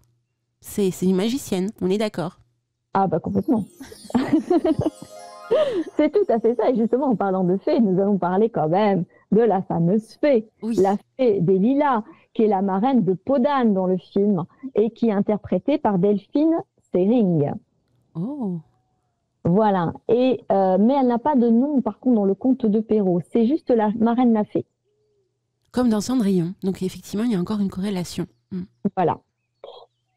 c'est une magicienne, on est d'accord. Ah bah complètement. C'est tout à fait ça. Et justement, en parlant de fée, nous allons parler quand même de la fameuse fée, la fée des Lilas, qui est la marraine de Peau d'âne dans le film et qui est interprétée par Delphine Seyrig. Oh. Voilà. Mais elle n'a pas de nom, par contre, dans le conte de Perrault. C'est juste la marraine la fée. Comme dans Cendrillon. Donc effectivement, il y a encore une corrélation. Voilà.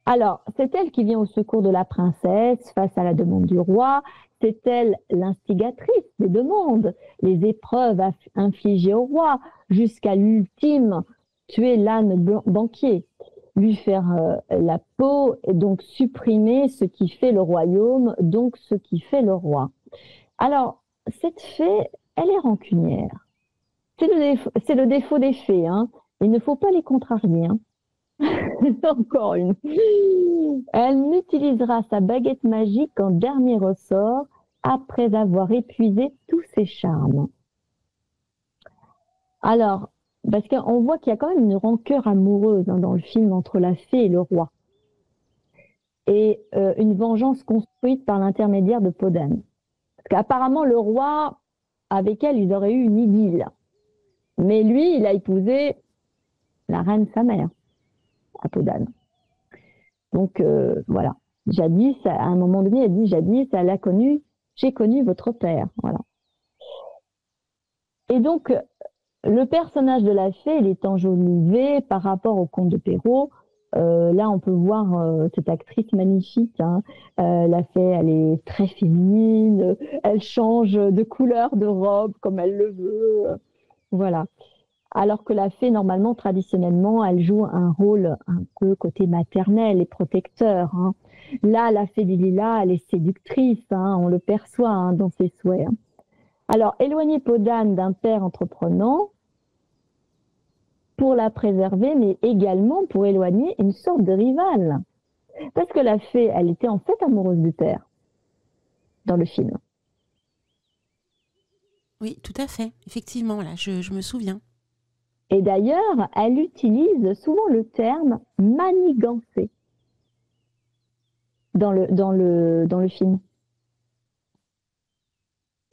Alors, c'est elle qui vient au secours de la princesse face à la demande du roi. C'est elle l'instigatrice des demandes, les épreuves infligées au roi, jusqu'à l'ultime, tuer l'âne banquier, lui faire la peau, et donc supprimer ce qui fait le royaume, donc ce qui fait le roi. Alors, cette fée, elle est rancunière. C'est le défaut des fées, hein. Il ne faut pas les contrarier. Hein. Encore une. Elle n'utilisera sa baguette magique en dernier ressort après avoir épuisé tous ses charmes. Alors, parce qu'on voit qu'il y a quand même une rancœur amoureuse dans le film entre la fée et le roi. Et une vengeance construite par l'intermédiaire de Podane. Parce qu'apparemment, le roi, avec elle, ils auraient eu une idylle. Mais lui, il a épousé la reine sa mère, à Podane. Donc, voilà. Jadis, à un moment donné, elle dit, jadis, elle a connu, j'ai connu votre père. Voilà. Et donc, le personnage de la fée, il est enjolivé par rapport au conte de Perrault. Là, on peut voir cette actrice magnifique. Hein. La fée, elle est très féminine. Elle change de couleur de robe comme elle le veut. Voilà. Alors que la fée, normalement, traditionnellement, elle joue un rôle un peu côté maternel et protecteur. Hein. Là, la fée des Lilas, elle est séductrice. Hein. On le perçoit hein, dans ses souhaits. Hein. Alors, éloigner Podane d'un père entreprenant, pour la préserver, mais également pour éloigner une sorte de rivale. Parce que la fée, elle était en fait amoureuse du père, dans le film. Oui, tout à fait. Effectivement, là, je me souviens. Et d'ailleurs, elle utilise souvent le terme manigancer dans le film.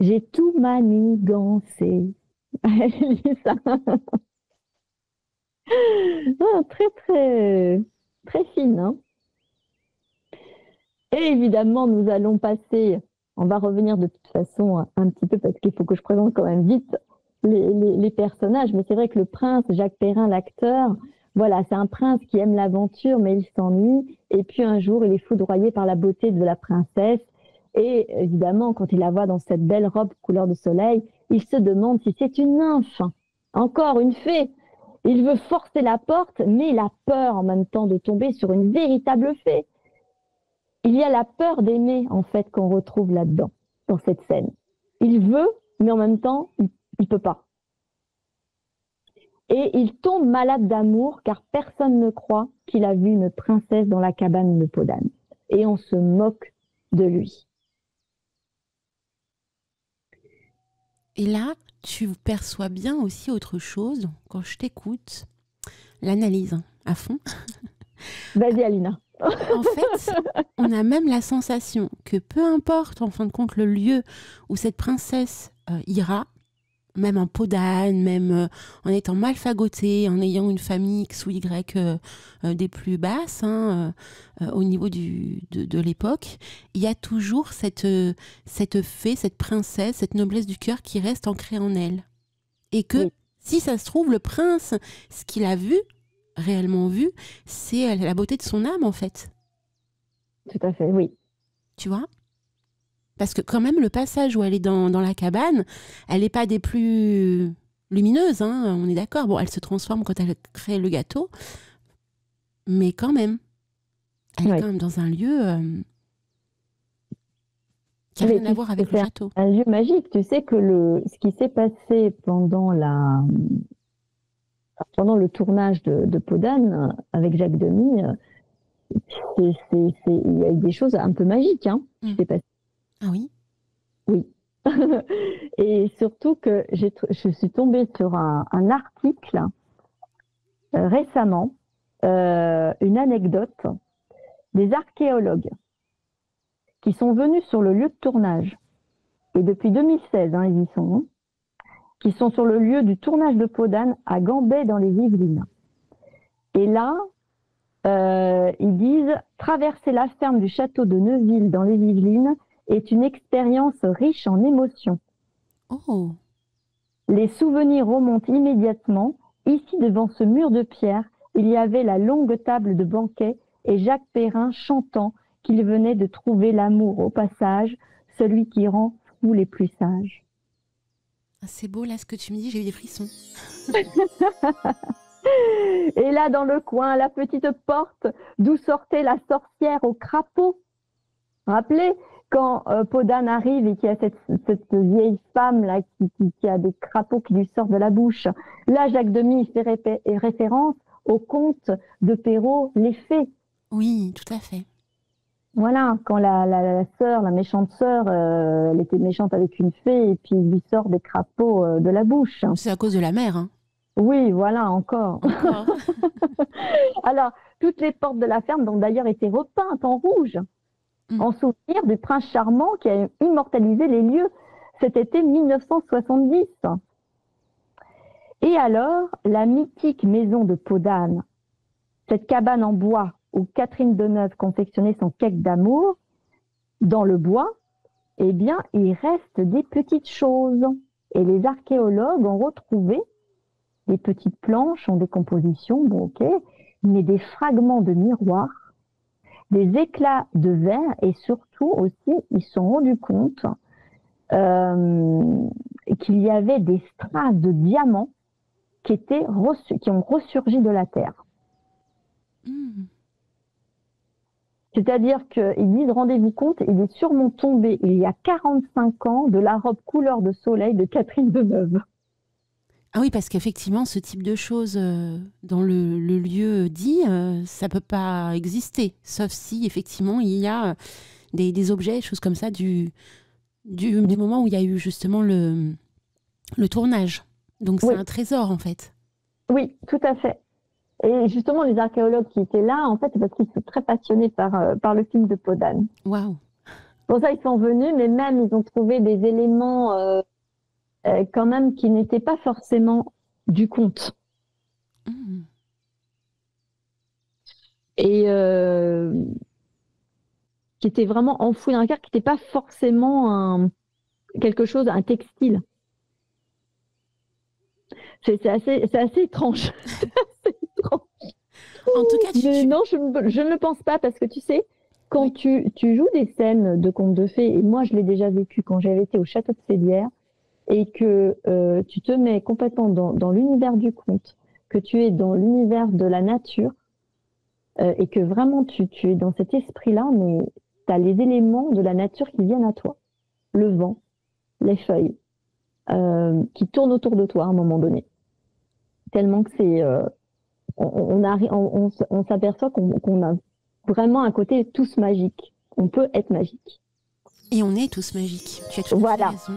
J'ai tout manigancé. Elle dit ça. Ah, très, très, très fine. Hein. Et évidemment, nous allons passer, on va revenir de toute façon un petit peu parce qu'il faut que je présente quand même vite les personnages. Mais c'est vrai que le prince, Jacques Perrin, l'acteur, voilà, c'est un prince qui aime l'aventure, mais il s'ennuie. Et puis un jour, il est foudroyé par la beauté de la princesse. Et évidemment, quand il la voit dans cette belle robe couleur de soleil, il se demande si c'est une nymphe, encore une fée. Il veut forcer la porte, mais il a peur en même temps de tomber sur une véritable fée. Il y a la peur d'aimer, en fait, qu'on retrouve là-dedans, dans cette scène. Il veut, mais en même temps, il peut pas. Et il tombe malade d'amour, car personne ne croit qu'il a vu une princesse dans la cabane de Podane. Et on se moque de lui. Et là, tu perçois bien aussi autre chose quand je t'écoute, l'analyse à fond. Vas-y, Alina. En fait, on a même la sensation que peu importe en fin de compte le lieu où cette princesse ira, même en peau d'âne, même en étant mal fagotée, en ayant une famille X ou Y des plus basses, hein, au niveau de l'époque, il y a toujours cette fée, cette princesse, cette noblesse du cœur qui reste ancrée en elle. Et que, si ça se trouve, le prince, ce qu'il a vu, réellement vu, c'est la beauté de son âme, en fait. Tout à fait, oui. Tu vois ? Parce que quand même, le passage où elle est dans la cabane, elle n'est pas des plus lumineuses, hein, on est d'accord. Bon, elle se transforme quand elle crée le gâteau, mais quand même, elle est quand même dans un lieu qui n'a rien à voir avec le château. Un lieu magique. Tu sais que ce qui s'est passé pendant le tournage de Podane avec Jacques Demy, il y a eu des choses un peu magiques qui s'est passé. Ah oui? Oui. Et surtout que je suis tombée sur un article récemment, une anecdote des archéologues qui sont venus sur le lieu de tournage. Et depuis 2016, ils y sont, qui sont sur le lieu du tournage de Podane à Gambais dans les Yvelines. Et là, ils disent « Traverser la ferme du château de Neuville dans les Yvelines est une expérience riche en émotions. Oh. Les souvenirs remontent immédiatement. Ici, devant ce mur de pierre, il y avait la longue table de banquet et Jacques Perrin chantant qu'il venait de trouver l'amour au passage, celui qui rend fous les plus sages. » C'est beau, là, ce que tu me dis, j'ai eu des frissons. Et là, dans le coin, la petite porte d'où sortait la sorcière au crapaud. Rappelez, quand Podane arrive et qu'il y a cette vieille femme là qui a des crapauds qui lui sortent de la bouche. Là, Jacques Demy fait référence au conte de Perrault, Les Fées. Oui, tout à fait. Voilà, quand la sœur, la méchante sœur, elle était méchante avec une fée et puis il lui sort des crapauds de la bouche. C'est à cause de la mer, hein. Oui, voilà, encore. Encore. Alors, toutes les portes de la ferme ont d'ailleurs été repeintes en rouge, en souvenir du prince charmant qui a immortalisé les lieux cet été 1970. Et alors, la mythique maison de Peau d'Âne, cette cabane en bois où Catherine Deneuve confectionnait son cake d'amour, dans le bois, eh bien, il reste des petites choses. Et les archéologues ont retrouvé des petites planches en décomposition, bon ok, mais des fragments de miroirs, des éclats de verre et surtout aussi, ils se sont rendus compte qu'il y avait des strass de diamants qui ont ressurgi de la terre. C'est-à-dire qu'ils disent, rendez-vous compte, il est sûrement tombé il y a 45 ans de la robe couleur de soleil de Catherine Deneuve. Ah oui, parce qu'effectivement, ce type de choses dans le lieu dit, ça ne peut pas exister, sauf si effectivement il y a des objets, choses comme ça, du moment où il y a eu justement le tournage. Donc c'est un trésor en fait. Oui, tout à fait. Et justement, les archéologues qui étaient là, en fait, c'est parce qu'ils sont très passionnés par le film de Peau d'Âne. Waouh. Pour ça, ils sont venus, mais même, ils ont trouvé des éléments quand même qui n'étaient pas forcément du conte. Et qui étaient vraiment enfouis dans la terre, qui n'étaient pas forcément quelque chose, un textile. C'est assez étrange. C'est étrange. En tout cas, mais non, je ne le pense pas parce que tu sais, quand tu joues des scènes de contes de fées, et moi je l'ai déjà vécu quand j'avais été au château de Félière, et que tu te mets complètement dans l'univers du conte, que tu es dans l'univers de la nature, et que vraiment tu es dans cet esprit-là, mais tu as les éléments de la nature qui viennent à toi. Le vent, les feuilles, qui tournent autour de toi à un moment donné. Tellement que c'est... on s'aperçoit qu'on a vraiment un côté tous magique. On peut être magique. Et on est tous magiques. Tu as tout à fait raison.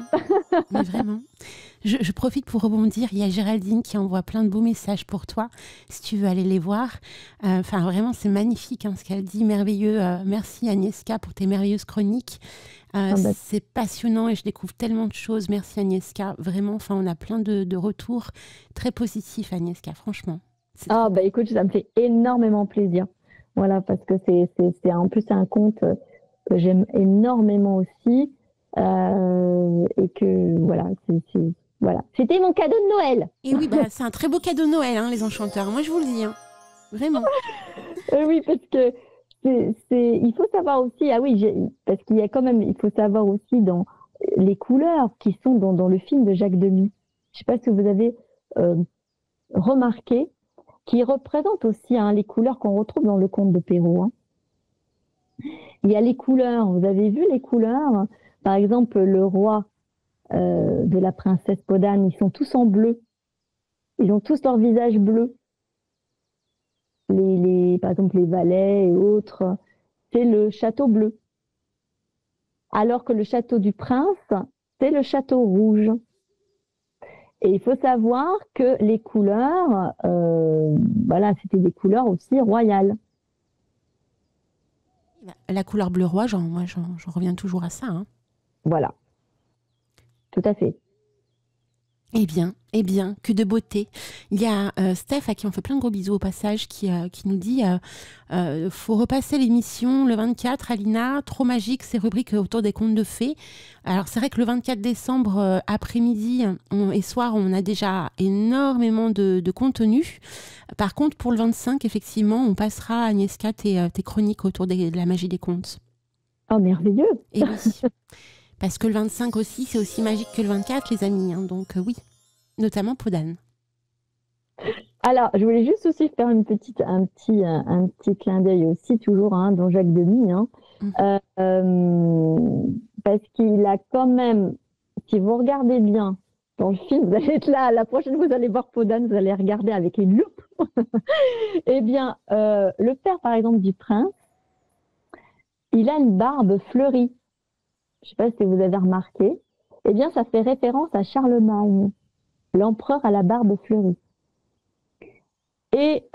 Mais vraiment. Je profite pour rebondir. Il y a Géraldine qui envoie plein de beaux messages pour toi, si tu veux aller les voir. Enfin, vraiment, c'est magnifique ce qu'elle dit. Merveilleux. Merci Agnieszka pour tes merveilleuses chroniques. C'est passionnant et je découvre tellement de choses. Merci Agnieszka. Vraiment, enfin, on a plein de retours très positifs, Agnieszka, franchement. Écoute, ça me fait énormément plaisir. Voilà, parce que c'est en plus un conte que j'aime énormément aussi. Et que voilà, voilà. C'était mon cadeau de Noël. Et oui, c'est un très beau cadeau de Noël, les enchanteurs. Moi, je vous le dis, vraiment. Oui, parce que il faut savoir aussi, parce qu'il y a quand même, il faut savoir aussi dans les couleurs qui sont dans le film de Jacques Demy. Je ne sais pas si vous avez remarqué, qui représentent aussi les couleurs qu'on retrouve dans le conte de Perrault. Il y a les couleurs, vous avez vu les couleurs? Par exemple, le roi de la princesse Peau d'Âne, ils sont tous en bleu. Ils ont tous leur visage bleu. Par exemple, les valets et autres, c'est le château bleu. Alors que le château du prince, c'est le château rouge. Et il faut savoir que les couleurs, c'était des couleurs aussi royales. La couleur bleu roi, j'en reviens toujours à ça. Voilà. Tout à fait. Eh bien, que de beauté. Il y a Steph, à qui on fait plein de gros bisous au passage, qui nous dit faut repasser l'émission le 24, Alina, trop magique, ces rubriques autour des contes de fées. Alors, c'est vrai que le 24 décembre, après-midi et soir, on a déjà énormément de contenu. Par contre, pour le 25, effectivement, on passera, Agnieszka, tes chroniques autour de la magie des contes. Oh, merveilleux. Et oui. Parce que le 25 aussi, c'est aussi magique que le 24, les amis. Donc oui, notamment Peau d'Âne. Alors, je voulais juste aussi faire un petit clin d'œil aussi, toujours, dans Jacques Demy. Parce qu'il a quand même, si vous regardez bien, dans le film, vous allez être là, la prochaine fois vous allez voir Podane, vous allez regarder avec une loupe. Eh bien, le père, par exemple, du prince, il a une barbe fleurie. Je ne sais pas si vous avez remarqué. Eh bien, ça fait référence à Charlemagne, l'empereur à la barbe fleurie. Et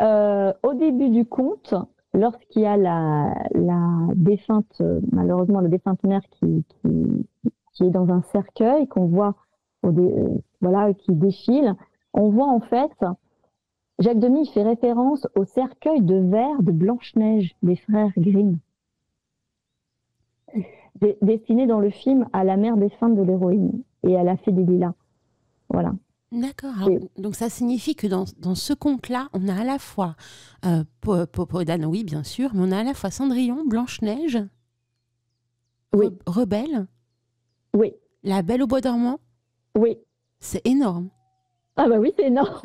au début du conte, lorsqu'il y a la défunte, malheureusement, la défunte mère qui est dans un cercueil, qu'on voit voilà, qui défile, on voit en fait, Jacques Demy fait référence au cercueil de verre de Blanche-Neige des frères Grimm, destiné dans le film à la mère défunte de l'héroïne et à la fée des Lilas. Voilà. D'accord. Donc ça signifie que dans ce conte-là, on a à la fois Podane, oui, bien sûr, mais on a à la fois Cendrillon, Blanche-Neige, oui. Rebelle, oui. La Belle au bois dormant. Oui. C'est énorme. Ah bah oui, c'est énorme.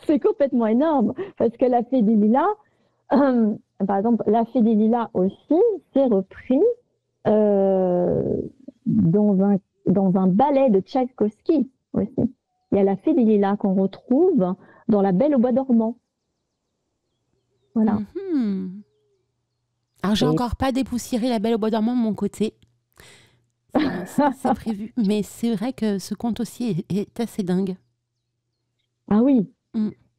C'est complètement énorme. Parce que la fée des Lilas, par exemple, la fée des Lilas aussi, c'est repris dans un ballet de Tchaïkovski aussi. Il y a la fée des Lilas qu'on retrouve dans La Belle au bois dormant. Voilà. Alors, j'ai encore pas dépoussiéré La Belle au bois dormant de mon côté. C'est prévu. Mais c'est vrai que ce conte aussi est assez dingue. Ah oui.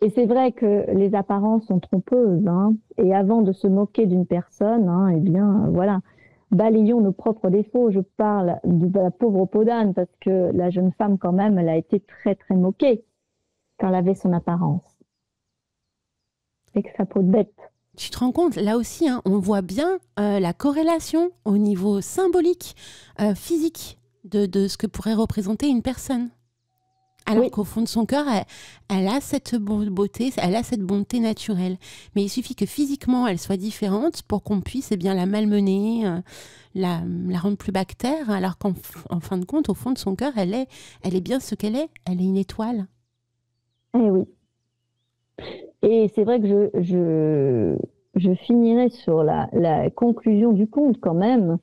Et c'est vrai que les apparences sont trompeuses. Hein. Et avant de se moquer d'une personne, hein, eh bien, voilà, balayons nos propres défauts. Je parle de la pauvre Podane parce que la jeune femme, quand même, elle a été très, très moquée quand elle avait son apparence. Avec sa peau de bête. Tu te rends compte, là aussi, hein, on voit bien la corrélation au niveau symbolique, physique, de ce que pourrait représenter une personne. Alors qu'au fond de son cœur, elle a cette beauté, elle a cette bonté naturelle. Mais il suffit que physiquement, elle soit différente pour qu'on puisse bien la malmener, la rendre plus bactère, alors qu'en fin de compte, au fond de son cœur, elle est bien ce qu'elle est. Elle est une étoile. Eh oui. Et c'est vrai que je finirai sur la conclusion du conte quand même,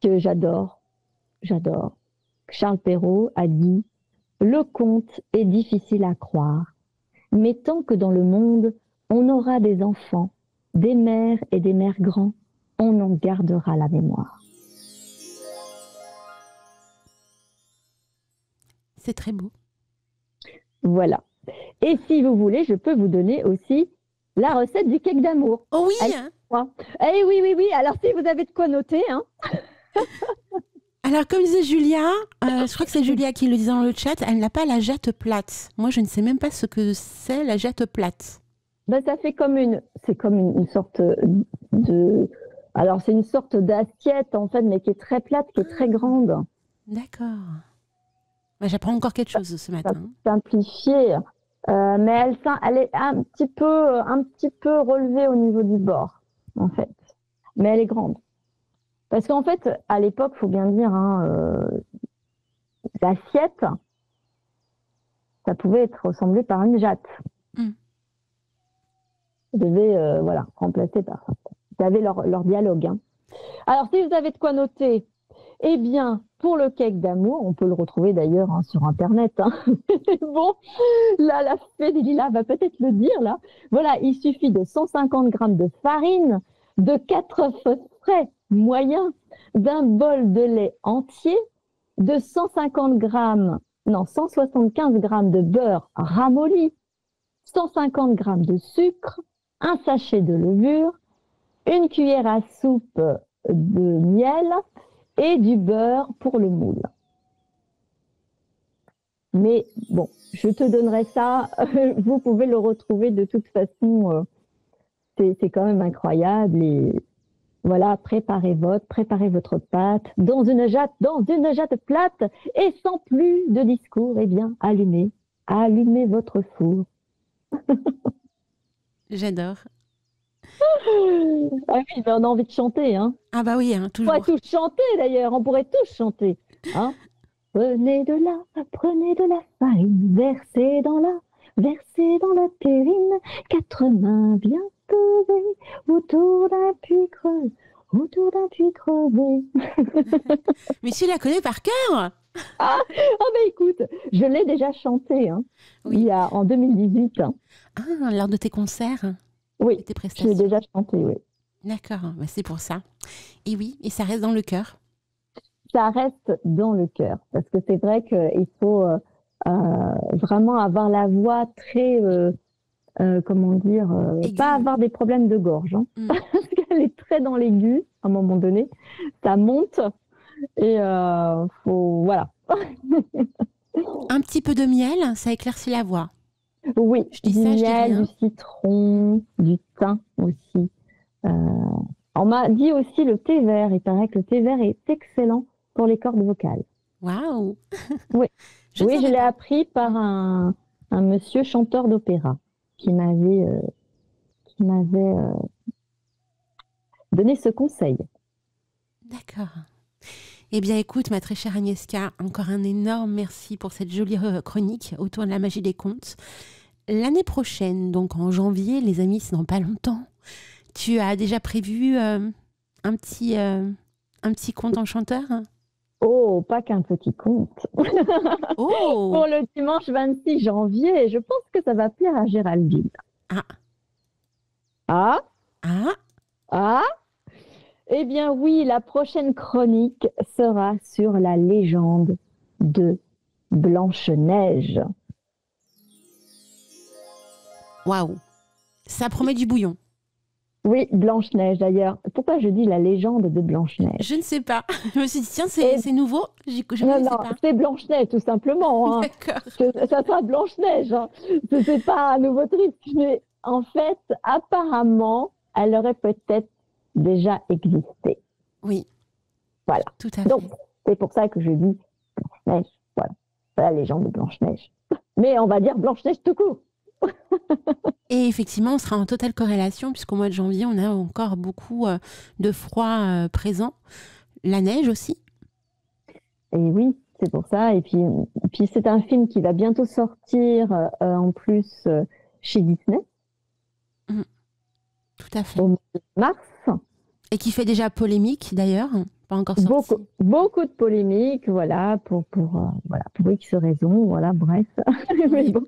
que j'adore. Charles Perrault a dit « Le conte est difficile à croire, mais tant que dans le monde, on aura des enfants, des mères et des mères grands, on en gardera la mémoire. » C'est très beau. Voilà. Et si vous voulez, je peux vous donner aussi la recette du cake d'amour. Oh oui. Eh oui. Alors si vous avez de quoi noter, hein. Alors comme disait Julia, je crois que c'est Julia qui le disait dans le chat, elle n'a pas la jatte plate. Moi, je ne sais même pas ce que c'est la jatte plate. Ben, ça fait c'est comme une sorte de, alors c'est une sorte d'assiette en fait, mais qui est très plate, qui est très grande. D'accord. Ben, j'apprends encore quelque chose ce matin. Simplifié. Mais elle est un petit peu relevée au niveau du bord, en fait. Mais elle est grande. Parce qu'en fait, à l'époque, il faut bien dire, hein, l'assiette, ça pouvait être ressemblé par une jatte. Ils devaient remplacer par ça. Ils avaient leur dialogue. Hein. Alors, si vous avez de quoi noter, eh bien, pour le cake d'amour, on peut le retrouver d'ailleurs hein, sur Internet. Hein. Bon, là, la fée des Lilas va peut-être le dire. Là. Voilà, il suffit de 150 g de farine, de 4 œufs frais moyens, d'un bol de lait entier, de 175 g de beurre ramolli, 150 g de sucre, un sachet de levure, une cuillère à soupe de miel et du beurre pour le moule. Mais bon, je te donnerai ça, vous pouvez le retrouver de toute façon, c'est quand même incroyable. Et voilà, préparez votre pâte dans une jatte plate et sans plus de discours, eh bien, allumez votre four. J'adore. Ah oui, mais on a envie de chanter, hein. Ah bah oui, hein, toujours. On pourrait tous chanter d'ailleurs, on pourrait tous chanter, hein. Prenez de la farine, versez dans la terrine, 4 mains bien posées autour d'un puits crevé. Mais tu la connais par cœur? Ah, écoute, je l'ai déjà chanté Oui. en 2018. Ah, lors de tes concerts, Oui, de tes je l'ai prestations. déjà chanté, oui. D'accord, bah, c'est pour ça. Et oui, et ça reste dans le cœur. Ça reste dans le cœur parce que c'est vrai qu'il faut vraiment avoir la voix très, comment dire, pas Aiguë. avoir des problèmes de gorge, Mm. parce qu'elle est très dans l'aigu à un moment donné. Ça monte et voilà. Un petit peu de miel, ça éclaircit la voix. Oui, Je dis du ça, je dis miel, rien. du citron, du thym aussi. On m'a dit aussi le thé vert. Il paraît que le thé vert est excellent pour les cordes vocales. Waouh. Oui, Je ne je savais l'ai pas. appris par un monsieur chanteur d'opéra qui m'avait donné ce conseil. D'accord. Eh bien, écoute, ma très chère Agnieszka, encore un énorme merci pour cette jolie chronique autour de la magie des contes. L'année prochaine, donc en janvier, les amis, c'est dans pas longtemps. Tu as déjà prévu un petit conte enchanteur? Oh, pas qu'un petit conte. Oh! Pour le dimanche 26 janvier, je pense que ça va plaire à Géraldine. Ah! Ah, Ah! ah, eh bien oui, la prochaine chronique sera sur la légende de Blanche-Neige. Waouh! Ça promet du bouillon. Oui, Blanche-Neige d'ailleurs. Pourquoi je dis la légende de Blanche-Neige? Je ne sais pas. Je me suis dit, tiens, c'est nouveau. Je ne Non, connaissais non, pas. c'est Blanche-Neige tout simplement. D'accord. Ça sera Blanche-Neige. Ce n'est pas un nouveau truc. Mais en fait, apparemment, elle aurait peut-être déjà existé. Oui. Voilà. Tout à Donc, fait. c'est pour ça que je dis Blanche-Neige. Voilà. C'est la légende de Blanche-Neige. Mais on va dire Blanche-Neige tout court. Et effectivement, on sera en totale corrélation puisqu'au mois de janvier, on a encore beaucoup de froid présent. La neige aussi. Et oui, c'est pour ça. Et puis c'est un film qui va bientôt sortir en plus chez Disney. Tout à fait. Au mois de mars. Et qui fait déjà polémique d'ailleurs. Pas encore sorti. Beaucoup de polémiques, voilà, pour X raisons, voilà, bref. Mais bon.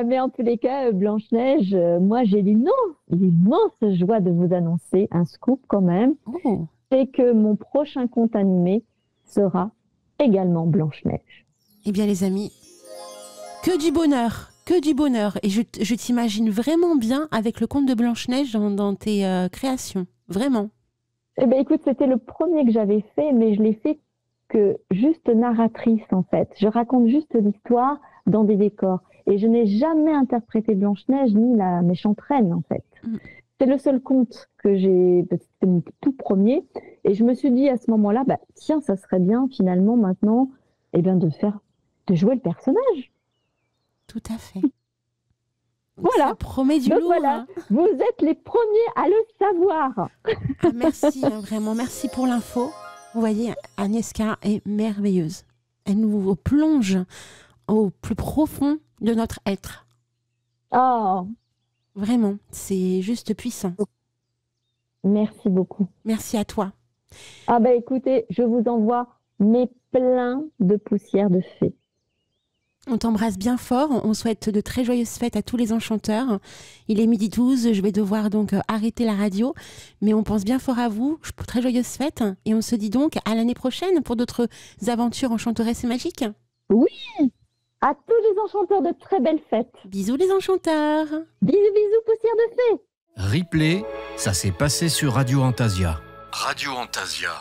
Mais en tous les cas, Blanche-Neige, moi j'ai l'immense joie de vous annoncer un scoop quand même. Oh. C'est que mon prochain conte animé sera également Blanche-Neige. Eh bien les amis, que du bonheur, que du bonheur. Et je t'imagine vraiment bien avec le conte de Blanche-Neige dans tes créations, vraiment. Eh bien écoute, c'était le premier que j'avais fait, mais je l'ai fait que juste narratrice en fait. Je raconte juste l'histoire dans des décors. Et je n'ai jamais interprété Blanche-Neige ni la méchante reine en fait. C'est le seul conte que c'était mon tout premier. Et je me suis dit à ce moment-là, tiens, ça serait bien finalement maintenant, de jouer le personnage. Tout à fait. Voilà. Ça promet du Donc lourd. voilà, Hein. vous êtes les premiers à le savoir. Ah, merci, vraiment, merci pour l'info. Vous voyez, Agnieszka est merveilleuse. Elle nous plonge au plus profond de notre être. Oh. Vraiment, c'est juste puissant. Merci beaucoup. Merci à toi. Ah écoutez, je vous envoie mes pleins de poussière de fée. On t'embrasse bien fort. On souhaite de très joyeuses fêtes à tous les enchanteurs. Il est 12h12. Je vais devoir donc arrêter la radio. Mais on pense bien fort à vous. Très joyeuses fêtes. Et on se dit donc à l'année prochaine pour d'autres aventures enchanteresses et magiques. Oui, à tous les enchanteurs de très belles fêtes. Bisous les enchanteurs. Bisous, bisous, poussière de fée. Replay, ça s'est passé sur Radio Antasia. Radio Antasia.